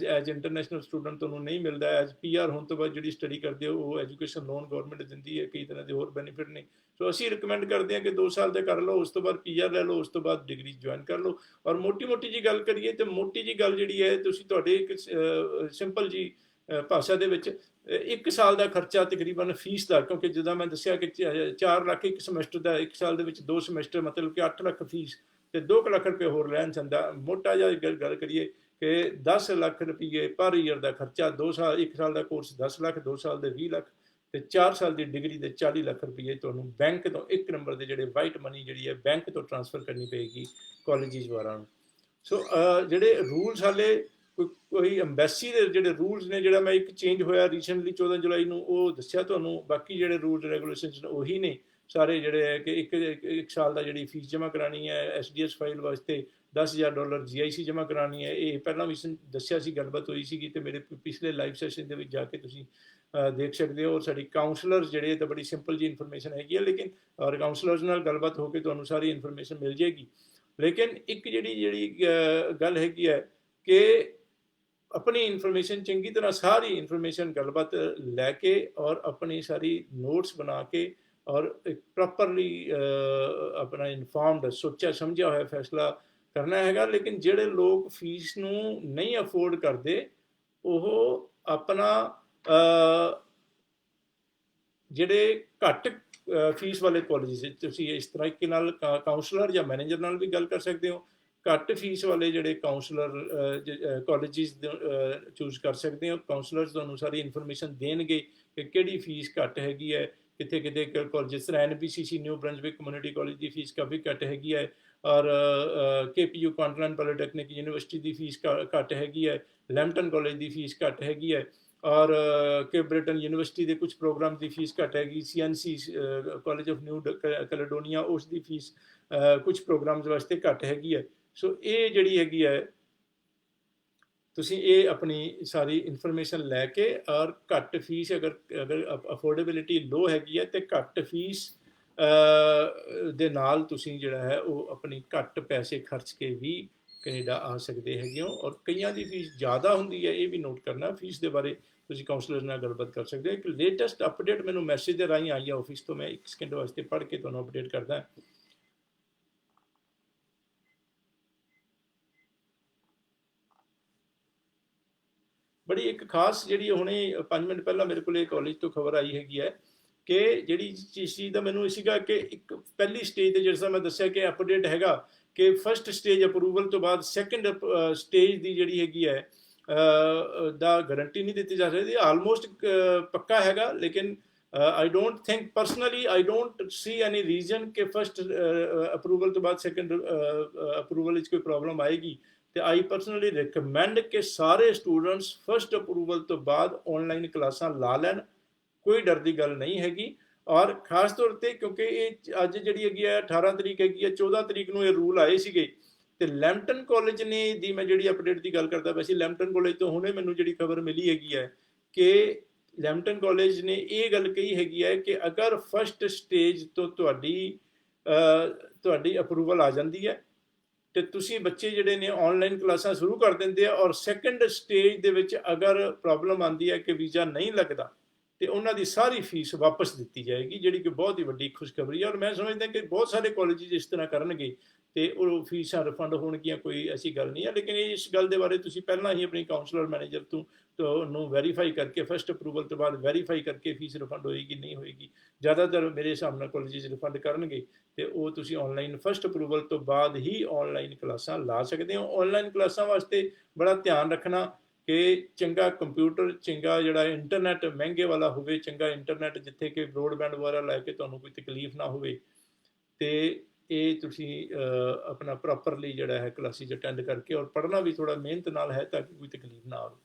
ਐਜ਼ ਇੰਟਰਨੈਸ਼ਨਲ ਸਟੂਡੈਂਟ ਤੁਹਾਨੂੰ ਨਹੀਂ ਮਿਲਦਾ, ਐਜ਼ PR ਹੋਣ ਤੋਂ ਬਾਅਦ ਜਿਹੜੀ ਸਟੱਡੀ ਕਰਦੇ ਹੋ ਉਹ ਐਜੂਕੇਸ਼ਨ ਲੋਨ ਗਵਰਨਮੈਂਟ ਦਿੰਦੀ ਹੈ। ਕਈ ਤਰ੍ਹਾਂ ਦੇ ਹੋਰ ਬੈਨੀਫਿਟ ਨੇ। ਸੋ ਅਸੀਂ ਰਿਕਮੈਂਡ ਕਰਦੇ ਹਾਂ ਕਿ 2 ਸਾਲ ਦੇ ਕਰ ਲਓ, ਉਸ ਤੋਂ ਬਾਅਦ PR ਲੈ ਲਓ, ਉਸ ਤੋਂ ਬਾਅਦ ਡਿਗਰੀ ਜੁਆਇਨ ਕਰ ਲਓ। ਔਰ ਮੋਟੀ ਜੀ ਗੱਲ ਕਰੀਏ ਤੇ ਮੋਟੀ ਜੀ ਗੱਲ ਜਿਹੜੀ ਹੈ, ਤੁਸੀਂ ਤੁਹਾਡੇ ਇੱਕ ਸਿੰਪਲ ਜੀ ਭਾਸ਼ਾ ਦੇ ਵਿੱਚ 1 ਸਾਲ ਦਾ ਖਰਚਾ ਤਕਰੀਬਨ ਫੀਸ ਦਾ, ਕਿਉਂਕਿ ਜਿੱਦਾਂ ਮੈਂ ਦੱਸਿਆ ਕਿ 4 ਲੱਖ ਇੱਕ ਸਮੈਸਟਰ ਦਾ, 1 ਸਾਲ ਦੇ ਵਿੱਚ 2 ਸਮੈਸਟਰ, ਮਤਲਬ ਕਿ 8 ਲੱਖ ਫੀਸ ਤੇ 2 ਲੱਖ ਰੁਪਏ ਹੋਰ ਰਹਿਣ ਜਾਂਦਾ। ਮੋਟਾ ਜਿਹਾ ਗੱਲ ਕਰੀਏ ਕਿ 10 ਲੱਖ ਰੁਪਏ ਪਰ ਈਅਰ ਦਾ ਖਰਚਾ, 2 ਸਾਲ 1 ਸਾਲ ਦਾ ਕੋਰਸ 10 ਲੱਖ, 2 ਸਾਲ ਦੇ 20 ਲੱਖ ਤੇ 4 ਸਾਲ ਦੀ ਡਿਗਰੀ ਦੇ 40 ਲੱਖ ਰੁਪਏ ਤੁਹਾਨੂੰ ਬੈਂਕ ਤੋਂ, ਇੱਕ ਨੰਬਰ ਦੇ ਜਿਹੜੇ ਵਾਈਟ ਮਨੀ ਜਿਹੜੀ ਹੈ ਬੈਂਕ ਤੋਂ ਟ੍ਰਾਂਸਫਰ ਕਰਨੀ ਪਏਗੀ ਕਾਲਜਿਸ ਵਾਲਿਆਂ ਨੂੰ। ਸੋ ਜਿਹੜੇ ਰੂਲਸ ਹਾਲੇ ਕੋਈ ਐਮਬੈਸੀ ਦੇ ਜਿਹੜੇ ਰੂਲਸ ਨੇ, ਜਿਹੜਾ ਮੈਂ ਇੱਕ ਚੇਂਜ ਹੋਇਆ ਰੀਸੈਂਟਲੀ 14 ਜੁਲਾਈ ਨੂੰ, ਉਹ ਦੱਸਿਆ ਤੁਹਾਨੂੰ। ਬਾਕੀ ਜਿਹੜੇ ਰੂਲ ਰੈਗੂਲੇਸ਼ਨਸ ਉਹੀ ਨੇ ਸਾਰੇ, ਜਿਹੜੇ ਹੈ ਕਿ ਇੱਕ ਸਾਲ ਦਾ ਜਿਹੜੀ ਫੀਸ ਜਮ੍ਹਾਂ ਕਰਾਉਣੀ ਹੈ, SDS ਫਾਈਲ ਵਾਸਤੇ $10,000 GIC ਜਮ੍ਹਾਂ ਕਰਾਉਣੀ ਹੈ। ਇਹ ਪਹਿਲਾਂ ਵੀ ਦੱਸਿਆ ਸੀ, ਗੱਲਬਾਤ ਹੋਈ ਸੀਗੀ, ਤੇ ਮੇਰੇ ਪਿਛਲੇ ਲਾਈਵ ਸੈਸ਼ਨ ਦੇ ਵਿੱਚ ਜਾ ਕੇ ਤੁਸੀਂ ਦੇਖ ਸਕਦੇ ਹੋ। ਔਰ ਸਾਡੀ ਕਾਉਂਸਲਰਸ ਜਿਹੜੇ ਤਾਂ ਬੜੀ ਸਿੰਪਲ ਜੀ ਇਨਫੋਰਮੇਸ਼ਨ ਹੈਗੀ ਹੈ, ਲੇਕਿਨ ਔਰ ਕਾਉਂਸਲਰਸ ਨਾਲ ਗੱਲਬਾਤ ਹੋ ਕੇ ਤੁਹਾਨੂੰ ਸਾਰੀ ਇਨਫੋਰਮੇਸ਼ਨ ਮਿਲ ਜਾਏਗੀ। ਲੇਕਿਨ ਇੱਕ ਜਿਹੜੀ ਗੱਲ ਹੈਗੀ ਹੈ ਕਿ ਆਪਣੀ ਇਨਫੋਰਮੇਸ਼ਨ ਚੰਗੀ ਤਰ੍ਹਾਂ, ਸਾਰੀ ਇਨਫੋਰਮੇਸ਼ਨ ਗੱਲਬਾਤ ਲੈ ਕੇ ਔਰ ਆਪਣੀ ਸਾਰੀ ਨੋਟਸ ਬਣਾ ਕੇ ਔਰ ਇੱਕ ਪ੍ਰੋਪਰਲੀ ਆਪਣਾ ਇਨਫਾਰਮਡ, ਸੋਚਿਆ ਸਮਝਿਆ ਹੋਇਆ ਫੈਸਲਾ ਕਰਨਾ ਹੈਗਾ। ਲੇਕਿਨ ਜਿਹੜੇ ਲੋਕ ਫੀਸ ਨੂੰ ਨਹੀਂ ਅਫੋਰਡ ਕਰਦੇ, ਉਹ ਆਪਣਾ ਜਿਹੜੇ ਘੱਟ ਫੀਸ ਵਾਲੇ ਕਾਲਜ, ਤੁਸੀਂ ਇਸ ਤਰੀਕੇ ਨਾਲ ਕਾਉਂਸਲਰ ਜਾਂ ਮੈਨੇਜਰ ਨਾਲ ਵੀ ਗੱਲ ਕਰ ਸਕਦੇ ਹੋ। ਘੱਟ ਫੀਸ ਵਾਲੇ ਜਿਹੜੇ ਕਾਉਂਸਲਰ ਕਾਲਜਿਸ ਚੂਜ਼ ਕਰ ਸਕਦੇ ਹੋ। ਕਾਉਂਸਲਰਸ ਤੁਹਾਨੂੰ ਸਾਰੀ ਇਨਫੋਰਮੇਸ਼ਨ ਦੇਣਗੇ ਕਿ ਕਿਹੜੀ ਫੀਸ ਘੱਟ ਹੈਗੀ ਹੈ, ਕਿਤੇ ਜਿਸ ਤਰ੍ਹਾਂ NBCC ਨਿਊ ਬ੍ਰੰਜ਼ਵਿਕ ਕਮਿਊਨਿਟੀ ਕਾਲਜ ਦੀ ਫੀਸ ਕਾਫੀ ਘੱਟ ਹੈਗੀ ਹੈ, ਔਰ KPU ਕੁਆਂਟਲੈਂਡ ਪੋਲੀਟੈਕਨਿਕ ਯੂਨੀਵਰਸਿਟੀ ਦੀ ਫੀਸ ਘੱਟ ਹੈਗੀ ਹੈ, ਲੈਂਪਟਨ ਕਾਲਜ ਦੀ ਫੀਸ ਘੱਟ ਹੈਗੀ ਹੈ, ਔਰ ਕੇਪ ਬ੍ਰਿਟਨ ਯੂਨੀਵਰਸਿਟੀ ਦੇ ਕੁਝ ਪ੍ਰੋਗਰਾਮ ਦੀ ਫੀਸ ਘੱਟ ਹੈਗੀ। CNC college of new Caledonia, ਉਸ ਦੀ ਫੀਸ ਕੁਝ ਪ੍ਰੋਗਰਾਮਸ ਵਾਸਤੇ ਘੱਟ ਹੈਗੀ ਹੈ। ਸੋ ਇਹ ਜਿਹੜੀ ਹੈਗੀ ਹੈ, ਤੁਸੀਂ ਇਹ ਆਪਣੀ ਸਾਰੀ ਇਨਫੋਰਮੇਸ਼ਨ ਲੈ ਕੇ ਔਰ ਘੱਟ ਫੀਸ, ਅਗਰ ਅਫੋਰਡੇਬਿਲਿਟੀ ਲੋ ਹੈਗੀ ਹੈ ਤੇ ਘੱਟ ਫੀਸ ਦੇ ਨਾਲ ਤੁਸੀਂ ਜਿਹੜਾ ਹੈ ਉਹ ਆਪਣੀ ਘੱਟ ਪੈਸੇ ਖਰਚ ਕੇ ਵੀ ਕੈਨੇਡਾ ਆ ਸਕਦੇ ਹੈਗੇ ਹੋ। ਔਰ ਕਈਆਂ ਦੀ ਫੀਸ ਜ਼ਿਆਦਾ ਹੁੰਦੀ ਹੈ, ਇਹ ਵੀ ਨੋਟ ਕਰਨਾ। ਫੀਸ ਦੇ ਬਾਰੇ ਤੁਸੀਂ ਕਾਉਂਸਲਰ ਨਾਲ ਗੱਲਬਾਤ ਕਰ ਸਕਦੇ ਹੋ। ਇੱਕ ਲੇਟੈਸਟ ਅਪਡੇਟ ਮੈਨੂੰ ਮੈਸੇਜ ਦੇ ਰਾਹੀਂ ਆਈ ਹੈ ਆਫਿਸ ਤੋਂ, ਮੈਂ 1 ਸਕਿੰਟ ਵਾਸਤੇ ਪੜ੍ਹ ਕੇ ਤੁਹਾਨੂੰ ਅਪਡੇਟ ਕਰਦਾ। ਬੜੀ ਇੱਕ ਖਾਸ ਜਿਹੜੀ ਹੁਣੇ 5 ਮਿੰਟ ਪਹਿਲਾਂ ਮੇਰੇ ਕੋਲ ਕਾਲਜ ਤੋਂ ਖਬਰ ਆਈ ਹੈਗੀ ਹੈ ਕਿ ਜਿਹੜੀ ਚੀਜ਼ ਦਾ ਮੈਨੂੰ ਸੀਗਾ ਕਿ ਇੱਕ ਪਹਿਲੀ ਸਟੇਜ ਤੇ ਜਿਸ ਮੈਂ ਦੱਸਿਆ ਕਿ ਅਪਡੇਟ ਹੈਗਾ ਕਿ ਫਸਟ ਸਟੇਜ ਅਪਰੂਵਲ ਤੋਂ ਬਾਅਦ ਸੈਕੰਡ ਸਟੇਜ ਦੀ ਜਿਹੜੀ ਹੈਗੀ ਹੈ ਦਾ ਗਾਰੰਟੀ ਨਹੀਂ ਦਿੱਤੀ ਜਾ ਸਕਦੀ। ਆਲਮੋਸਟ ਪੱਕਾ ਹੈਗਾ, ਲੇਕਿਨ I don't think personally, I don't see any reason ਕਿ ਫਸਟ ਅਪਰੂਵਲ ਤੋਂ ਬਾਅਦ ਸੈਕੰਡ ਅਪਰੂਵਲ ਵਿੱਚ ਕੋਈ ਪ੍ਰੋਬਲਮ ਆਏਗੀ। ਤੇ ਆਈ ਪਰਸਨਲੀ ਰਿਕਮੈਂਡ ਕਿ ਸਾਰੇ ਸਟੂਡੈਂਟਸ ਫਸਟ ਅਪਰੂਵਲ ਤੋਂ ਬਾਅਦ ਆਨਲਾਈਨ ਕਲਾਸਾਂ ਲਾ ਲੈਣ, ਕੋਈ ਡਰ ਦੀ ਗੱਲ ਨਹੀਂ ਹੈਗੀ। ਔਰ ਖਾਸ ਤੌਰ ਤੇ ਕਿਉਂਕਿ ਇਹ ਅੱਜ ਜਿਹੜੀ ਹੈਗੀ ਹੈ 18 ਤਰੀਕ ਹੈਗੀ ਹੈ, 14 ਤਰੀਕ ਨੂੰ ਇਹ ਰੂਲ ਆਏ ਸੀਗੇ ਤੇ ਲੈਂਪਟਨ ਕਾਲਜ ਨੇ ਦੀ, ਮੈਂ ਜਿਹੜੀ ਅਪਡੇਟ ਦੀ ਗੱਲ ਕਰਦਾ ਵੈਸੇ ਲੈਂਪਟਨ ਕਾਲਜ ਤੋਂ ਹੁਣੇ ਮੈਨੂੰ ਜਿਹੜੀ ਖਬਰ ਮਿਲੀ ਹੈਗੀ ਹੈ ਕਿ ਲੈਂਪਟਨ ਕਾਲਜ ਨੇ ਇਹ ਗੱਲ ਕਹੀ ਹੈਗੀ ਹੈ ਕਿ ਅਗਰ ਫਸਟ ਸਟੇਜ ਤੋਂ ਤੁਹਾਡੀ ਅਪਰੂਵਲ ਆ ਜਾਂਦੀ ਹੈ ਤੇ ਤੁਸੀਂ ਬੱਚੇ ਜਿਹੜੇ ਨੇ ਆਨਲਾਈਨ ਕਲਾਸਾਂ ਸ਼ੁਰੂ ਕਰ ਦਿੰਦੇ ਆ, ਔਰ ਸੈਕੰਡ ਸਟੇਜ ਦੇ ਵਿੱਚ ਅਗਰ ਪ੍ਰੋਬਲਮ ਆਉਂਦੀ ਹੈ ਕਿ ਵੀਜ਼ਾ ਨਹੀਂ ਲੱਗਦਾ ਤੇ ਉਹਨਾਂ ਦੀ ਸਾਰੀ ਫੀਸ ਵਾਪਸ ਦਿੱਤੀ ਜਾਏਗੀ, ਜਿਹੜੀ ਕਿ ਬਹੁਤ ਹੀ ਵੱਡੀ ਖੁਸ਼ਖਬਰੀ ਹੈ। ਔਰ ਮੈਂ ਸਮਝਦਾ ਕਿ ਬਹੁਤ ਸਾਰੇ ਕਾਲਜ ਇਸ ਤਰ੍ਹਾਂ ਕਰਨਗੇ ਤੇ ਉਹ ਫੀਸਾਂ ਰਿਫੰਡ ਹੋਣਗੀਆਂ, ਕੋਈ ਐਸੀ ਗੱਲ ਨਹੀਂ ਹੈ। ਲੇਕਿਨ ਇਸ ਗੱਲ ਦੇ ਬਾਰੇ ਤੁਸੀਂ ਪਹਿਲਾਂ ਹੀ ਆਪਣੀ ਕਾਉਂਸਲਰ ਮੈਨੇਜਰ ਤੋਂ ਨੂੰ ਵੈਰੀਫਾਈ ਕਰਕੇ, ਫਸਟ ਅਪਰੂਵਲ ਤੋਂ ਬਾਅਦ ਵੈਰੀਫਾਈ ਕਰਕੇ ਫੀਸ ਰਿਫੰਡ ਹੋਏਗੀ ਨਹੀਂ ਹੋਏਗੀ। ਜ਼ਿਆਦਾਤਰ ਮੇਰੇ ਹਿਸਾਬ ਨਾਲ ਕਾਲਜ ਰਿਫੰਡ ਕਰਨਗੇ ਤੇ ਉਹ ਤੁਸੀਂ ਆਨਲਾਈਨ ਫਸਟ ਅਪਰੂਵਲ ਤੋਂ ਬਾਅਦ ਹੀ ਆਨਲਾਈਨ ਕਲਾਸਾਂ ਲਾ ਸਕਦੇ ਹੋ। ਆਨਲਾਈਨ ਕਲਾਸਾਂ ਵਾਸਤੇ ਬੜਾ ਧਿਆਨ ਰੱਖਣਾ ਕਿ ਚੰਗਾ ਕੰਪਿਊਟਰ, ਚੰਗਾ ਜਿਹੜਾ ਇੰਟਰਨੈਟ ਮਹਿੰਗੇ ਵਾਲਾ ਹੋਵੇ, ਚੰਗਾ ਇੰਟਰਨੈਟ ਜਿੱਥੇ ਕਿ ਬ੍ਰੌਡਬੈਂਡ ਵਗੈਰਾ ਲੈ ਕੇ ਤੁਹਾਨੂੰ ਕੋਈ ਤਕਲੀਫ ਨਾ ਹੋਵੇ, ਤੇ ਇਹ ਤੁਸੀਂ ਆਪਣਾ ਪ੍ਰੋਪਰਲੀ ਜਿਹੜਾ ਹੈ ਕਲਾਸਿਸ ਅਟੈਂਡ ਕਰਕੇ, ਔਰ ਪੜ੍ਹਨਾ ਵੀ ਥੋੜਾ ਮਿਹਨਤ ਨਾਲ ਹੈ ਤਾਂ ਕਿ ਕੋਈ ਤਕਲੀਫ ਨਾ ਆਵੇ।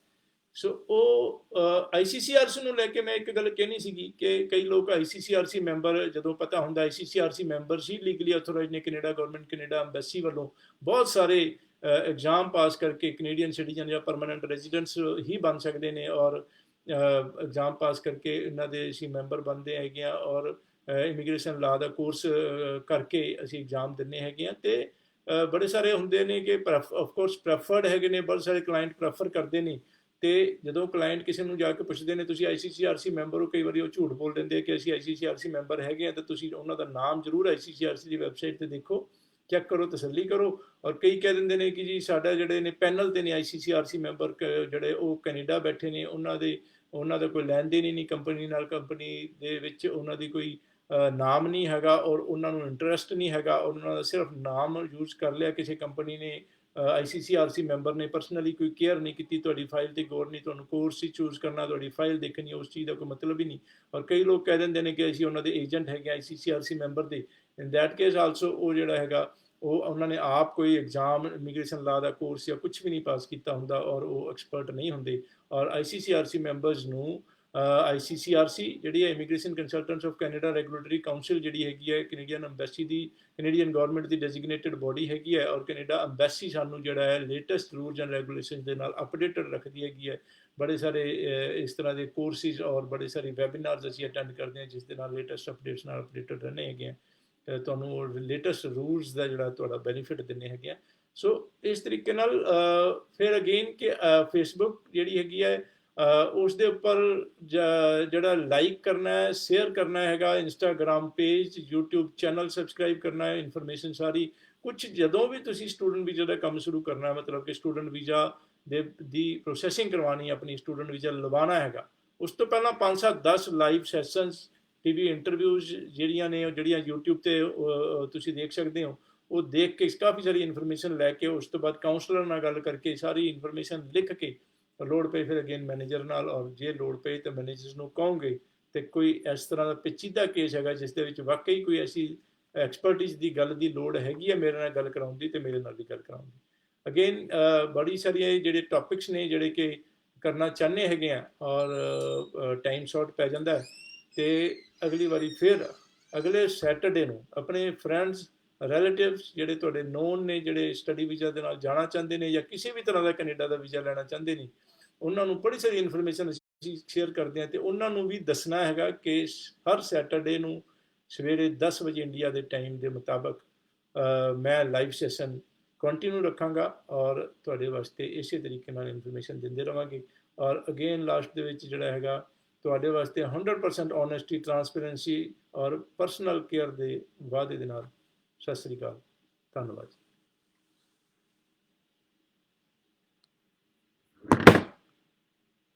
ਸੋ ਉਹ ICCRC ਨੂੰ ਲੈ ਕੇ ਮੈਂ ਇੱਕ ਗੱਲ ਕਹਿਣੀ ਸੀਗੀ ਕਿ ਕਈ ਲੋਕ ICCRC ਮੈਂਬਰ, ਜਦੋਂ ਪਤਾ ਹੁੰਦਾ ICCRC ਮੈਂਬਰ ਸੀ ਲੀਗਲੀ ਆਥੋਰਾਈਜ਼ ਨੇ ਕੈਨੇਡਾ ਗਵਰਨਮੈਂਟ, ਕੈਨੇਡਾ ਐਮਬੈਸੀ ਵੱਲੋਂ ਬਹੁਤ ਸਾਰੇ ਐਗਜ਼ਾਮ ਪਾਸ ਕਰਕੇ ਕੈਨੇਡੀਅਨ ਸਿਟੀਜ਼ਨ ਜਾਂ ਪਰਮਾਨੈਂਟ ਰੈਜ਼ੀਡੈਂਟਸ ਹੀ ਬਣ ਸਕਦੇ ਨੇ, ਔਰ ਐਗਜ਼ਾਮ ਪਾਸ ਕਰਕੇ ਇਹਨਾਂ ਦੇ ਅਸੀਂ ਮੈਂਬਰ ਬਣਦੇ ਹੈਗੇ ਆ, ਔਰ ਇਮੀਗ੍ਰੇਸ਼ਨ ਲਾ ਦਾ ਕੋਰਸ ਕਰਕੇ ਅਸੀਂ ਐਗਜ਼ਾਮ ਦਿੰਦੇ ਹੈਗੇ ਆ। ਤੇ ਬੜੇ ਸਾਰੇ ਹੁੰਦੇ ਨੇ ਕਿ ਆਫਕੋਰਸ ਪ੍ਰੈਫਰਡ ਹੈਗੇ ਨੇ, ਬਹੁਤ ਸਾਰੇ ਕਲਾਇੰਟ ਪ੍ਰੈਫਰ ਕਰਦੇ ਨੇ। ਤੇ ਜਦੋਂ ਕਲਾਇੰਟ ਕਿਸੇ ਨੂੰ ਜਾ ਕੇ ਪੁੱਛਦੇ ਨੇ ਤੁਸੀਂ ICCRC ਮੈਂਬਰ ਹੋ, ਕਈ ਵਾਰੀ ਉਹ ਝੂਠ ਬੋਲ ਦਿੰਦੇ ਕਿ ਅਸੀਂ ICCRC ਮੈਂਬਰ ਹੈਗੇ ਆ, ਤਾਂ ਤੁਸੀਂ ਉਹਨਾਂ ਦਾ ਨਾਮ ਜ਼ਰੂਰ ICCRC ਦੀ ਵੈਬਸਾਈਟ ਤੇ ਦੇਖੋ, ਚੈੱਕ ਕਰੋ, ਤਸੱਲੀ ਕਰੋ। ਔਰ ਕਈ ਕਹਿ ਦਿੰਦੇ ਨੇ ਕਿ ਜੀ ਸਾਡਾ ਜਿਹੜੇ ਨੇ ਪੈਨਲ ਤੇ ਨੇ ICCRC ਮੈਂਬਰ ਜਿਹੜੇ ਉਹ ਕੈਨੇਡਾ ਬੈਠੇ ਨੇ, ਉਹਨਾਂ ਦਾ ਕੋਈ ਲੈਣ ਦੇਣ ਹੀ ਨਹੀਂ ਕੰਪਨੀ ਨਾਲ, ਕੰਪਨੀ ਦੇ ਵਿੱਚ ਉਹਨਾਂ ਦੀ ਕੋਈ ਨਾਮ ਨਹੀਂ ਹੈਗਾ, ਔਰ ਉਹਨਾਂ ਨੂੰ ਇੰਟਰਸਟ ਨਹੀਂ ਹੈਗਾ, ਉਹਨਾਂ ਦਾ ਸਿਰਫ ਨਾਮ ਯੂਜ਼ ਕਰ ਲਿਆ ਕਿਸੇ ਕੰਪਨੀ ਨੇ। ICCRC ਮੈਂਬਰ ਨੇ ਪਰਸਨਲੀ ਕੋਈ ਕੇਅਰ ਨਹੀਂ ਕੀਤੀ, ਤੁਹਾਡੀ ਫਾਈਲ ਤੇ ਗੌਰ ਨਹੀਂ, ਤੁਹਾਨੂੰ ਕੋਰਸ ਹੀ ਚੂਜ਼ ਕਰਨਾ, ਤੁਹਾਡੀ ਫਾਈਲ ਦੇਖਣੀ, ਉਸ ਚੀਜ਼ ਦਾ ਕੋਈ ਮਤਲਬ ਹੀ ਨਹੀਂ। ਔਰ ਕਈ ਲੋਕ ਕਹਿ ਦਿੰਦੇ ਨੇ ਕਿ ਅਸੀਂ ਉਹਨਾਂ ਦੇ ਏਜੰਟ ਹੈਗੇ ICCRC ਮੈਂਬਰ ਦੇ। ਇਨ ਦੈਟ ਕੇਸ ਆਲਸੋ ਉਹ ਜਿਹੜਾ ਹੈਗਾ ਉਹ ਉਹਨਾਂ ਨੇ ਆਪ ਕੋਈ ਐਗਜ਼ਾਮ ਇਮੀਗ੍ਰੇਸ਼ਨ ਲਾ ਦਾ ਕੋਰਸ ਜਾਂ ਕੁਝ ਵੀ ਨਹੀਂ ਪਾਸ ਕੀਤਾ ਹੁੰਦਾ, ਔਰ ਉਹ ਐਕਸਪਰਟ ਨਹੀਂ ਹੁੰਦੇ। ਔਰ ICCRC ਮੈਂਬਰਸ ਨੂੰ ICCRC ਜਿਹੜੀ ਹੈ immigration consultants of Canada regulatory council ਜਿਹੜੀ ਹੈਗੀ ਹੈ ਕੈਨੇਡੀਅਨ ਐਮਬੈਸੀ ਦੀ, ਕੈਨੇਡੀਅਨ ਗਵਰਨਮੈਂਟ ਦੀ ਡੈਜ਼ਿਗਨੇਟਿਡ ਬੋਡੀ ਹੈਗੀ ਹੈ, ਔਰ ਕੈਨੇਡਾ ਐਮਬੈਸੀ ਸਾਨੂੰ ਜਿਹੜਾ ਹੈ ਲੇਟੈਸਟ ਰੂਲਸ ਐਂਡ ਰੈਗੂਲੇਸ਼ਨ ਦੇ ਨਾਲ ਅਪਡੇਟਡ ਰੱਖਦੀ ਹੈਗੀ ਹੈ। ਬੜੇ ਸਾਰੇ ਇਸ ਤਰ੍ਹਾਂ ਦੇ ਕੋਰਸਿਸ ਔਰ ਬੜੇ ਸਾਰੇ ਵੈਬੀਨਾਰਸ ਅਸੀਂ ਅਟੈਂਡ ਕਰਦੇ ਹਾਂ, ਜਿਸ ਦੇ ਨਾਲ ਲੇਟੈਸਟ ਅਪਡੇਟਸ ਨਾਲ ਅਪਡੇਟਡ ਰਹਿੰਦੇ ਹੈਗੇ ਆ, ਤੁਹਾਨੂੰ ਲੇਟੈਸਟ ਰੂਲਸ ਦਾ ਜਿਹੜਾ ਤੁਹਾਡਾ ਬੈਨੀਫਿਟ ਦਿੰਦੇ ਹੈਗੇ ਆ। ਸੋ ਇਸ ਤਰੀਕੇ ਨਾਲ ਫਿਰ ਅਗੇਨ ਕਿ ਫੇਸਬੁੱਕ ਜਿਹੜੀ ਹੈਗੀ ਹੈ ਉਸ ਦੇ ਉੱਪਰ ਜਿਹੜਾ ਲਾਈਕ ਕਰਨਾ ਹੈ, ਸ਼ੇਅਰ ਕਰਨਾ ਹੈਗਾ, Instagram page, YouTube channel subscribe ਕਰਨਾ ਹੈ, ਇਨਫੋਰਮੇਸ਼ਨ ਸਾਰੀ ਕੁਝ। ਜਦੋਂ ਵੀ ਤੁਸੀਂ ਸਟੂਡੈਂਟ ਵੀਜ਼ਾ ਦਾ ਕੰਮ ਸ਼ੁਰੂ ਕਰਨਾ, ਮਤਲਬ ਕਿ ਸਟੂਡੈਂਟ ਵੀਜ਼ਾ ਦੀ ਪ੍ਰੋਸੈਸਿੰਗ ਕਰਵਾਉਣੀ, ਆਪਣੀ ਸਟੂਡੈਂਟ ਵੀਜ਼ਾ ਲਵਾਉਣਾ ਹੈਗਾ, ਉਸ ਤੋਂ ਪਹਿਲਾਂ 5-7-10 ਲਾਈਵ ਸੈਸ਼ਨਸ, TV ਇੰਟਰਵਿਊਜ਼ ਜਿਹੜੀਆਂ ਨੇ, ਜਿਹੜੀਆਂ YouTube ਤੇ ਤੁਸੀਂ ਦੇਖ ਸਕਦੇ ਹੋ, ਉਹ ਦੇਖ ਕੇ ਕਾਫੀ ਸਾਰੀ ਇਨਫੋਰਮੇਸ਼ਨ ਲੈ ਕੇ, ਉਸ ਤੋਂ ਬਾਅਦ ਕਾਉਂਸਲਰ ਨਾਲ ਗੱਲ ਕਰਕੇ ਸਾਰੀ ਇਨਫੋਰਮੇਸ਼ਨ ਲਿਖ ਕੇ, ਲੋੜ ਪਏ ਫਿਰ ਅਗੇਨ ਮੈਨੇਜਰ ਨਾਲ, ਔਰ ਜੇ ਲੋੜ ਪਏ ਤਾਂ ਮੈਨੇਜਰਸ ਨੂੰ ਕਹੋਗੇ ਤੇ ਕੋਈ ਇਸ ਤਰ੍ਹਾਂ ਦਾ ਪੇਚੀਦਾ ਕੇਸ ਹੈਗਾ ਜਿਸ ਦੇ ਵਿੱਚ ਵਾਕਈ ਕੋਈ ਐਸੀ ਐਕਸਪਰਟਿਜ਼ ਦੀ ਗੱਲ ਦੀ ਲੋੜ ਹੈਗੀ ਹੈ ਮੇਰੇ ਨਾਲ ਗੱਲ ਕਰਾਉਣ ਦੀ, ਤੇ ਮੇਰੇ ਨਾਲ ਵੀ ਗੱਲ ਕਰਾਉਣ ਦੀ। ਅਗੇਨ ਬੜੀ ਸਾਰੀਆਂ ਜਿਹੜੇ ਟੌਪਿਕਸ ਨੇ ਜਿਹੜੇ ਕਿ ਕਰਨਾ ਚਾਹੁੰਦੇ ਹੈਗੇ ਆ, ਔਰ ਟਾਈਮ ਸ਼ਾਰਟ ਪੈ ਜਾਂਦਾ ਹੈ, ਤੇ ਅਗਲੀ ਵਾਰੀ ਫਿਰ ਅਗਲੇ ਸੈਟਰਡੇ ਨੂੰ ਆਪਣੇ ਫਰੈਂਡਸ, ਰਿਲੇਟਿਵਸ ਜਿਹੜੇ ਤੁਹਾਡੇ ਨੋਨ ਨੇ, ਜਿਹੜੇ ਸਟੱਡੀ ਵੀਜ਼ਾ ਦੇ ਨਾਲ ਜਾਣਾ ਚਾਹੁੰਦੇ ਨੇ ਜਾਂ ਕਿਸੇ ਵੀ ਤਰ੍ਹਾਂ ਦਾ ਕੈਨੇਡਾ ਦਾ ਵੀਜ਼ਾ ਲੈਣਾ ਚਾਹੁੰਦੇ ਨੇ, ਉਹਨਾਂ ਨੂੰ ਬੜੀ ਸਾਰੀ ਇਨਫੋਰਮੇਸ਼ਨ ਅਸੀਂ ਸ਼ੇਅਰ ਕਰਦੇ ਹਾਂ। ਤੇ ਉਹਨਾਂ ਨੂੰ ਵੀ ਦੱਸਣਾ ਹੈਗਾ ਕਿ ਹਰ ਸੈਟਰਡੇ ਨੂੰ ਸਵੇਰੇ 10 ਵਜੇ ਇੰਡੀਆ ਦੇ ਟਾਈਮ ਦੇ ਮੁਤਾਬਕ ਮੈਂ ਲਾਈਵ ਸੈਸ਼ਨ ਕੰਟੀਨਿਊ ਰੱਖਾਂਗਾ, ਔਰ ਤੁਹਾਡੇ ਵਾਸਤੇ ਇਸੇ ਤਰੀਕੇ ਨਾਲ ਇਨਫੋਰਮੇਸ਼ਨ ਦਿੰਦੇ ਰਹਾਂਗੇ। ਔਰ ਅਗੇਨ ਲਾਸਟ ਦੇ ਵਿੱਚ ਜਿਹੜਾ ਹੈਗਾ ਤੁਹਾਡੇ ਵਾਸਤੇ 100% ਓਨੈਸਟੀ, ਟਰਾਂਸਪੇਰੈਂਸੀ ਔਰ ਪਰਸਨਲ ਕੇਅਰ ਦੇ ਵਾਅਦੇ ਦੇ ਨਾਲ। ਸਤਿ ਸ੍ਰੀ ਅਕਾਲ, ਧੰਨਵਾਦ।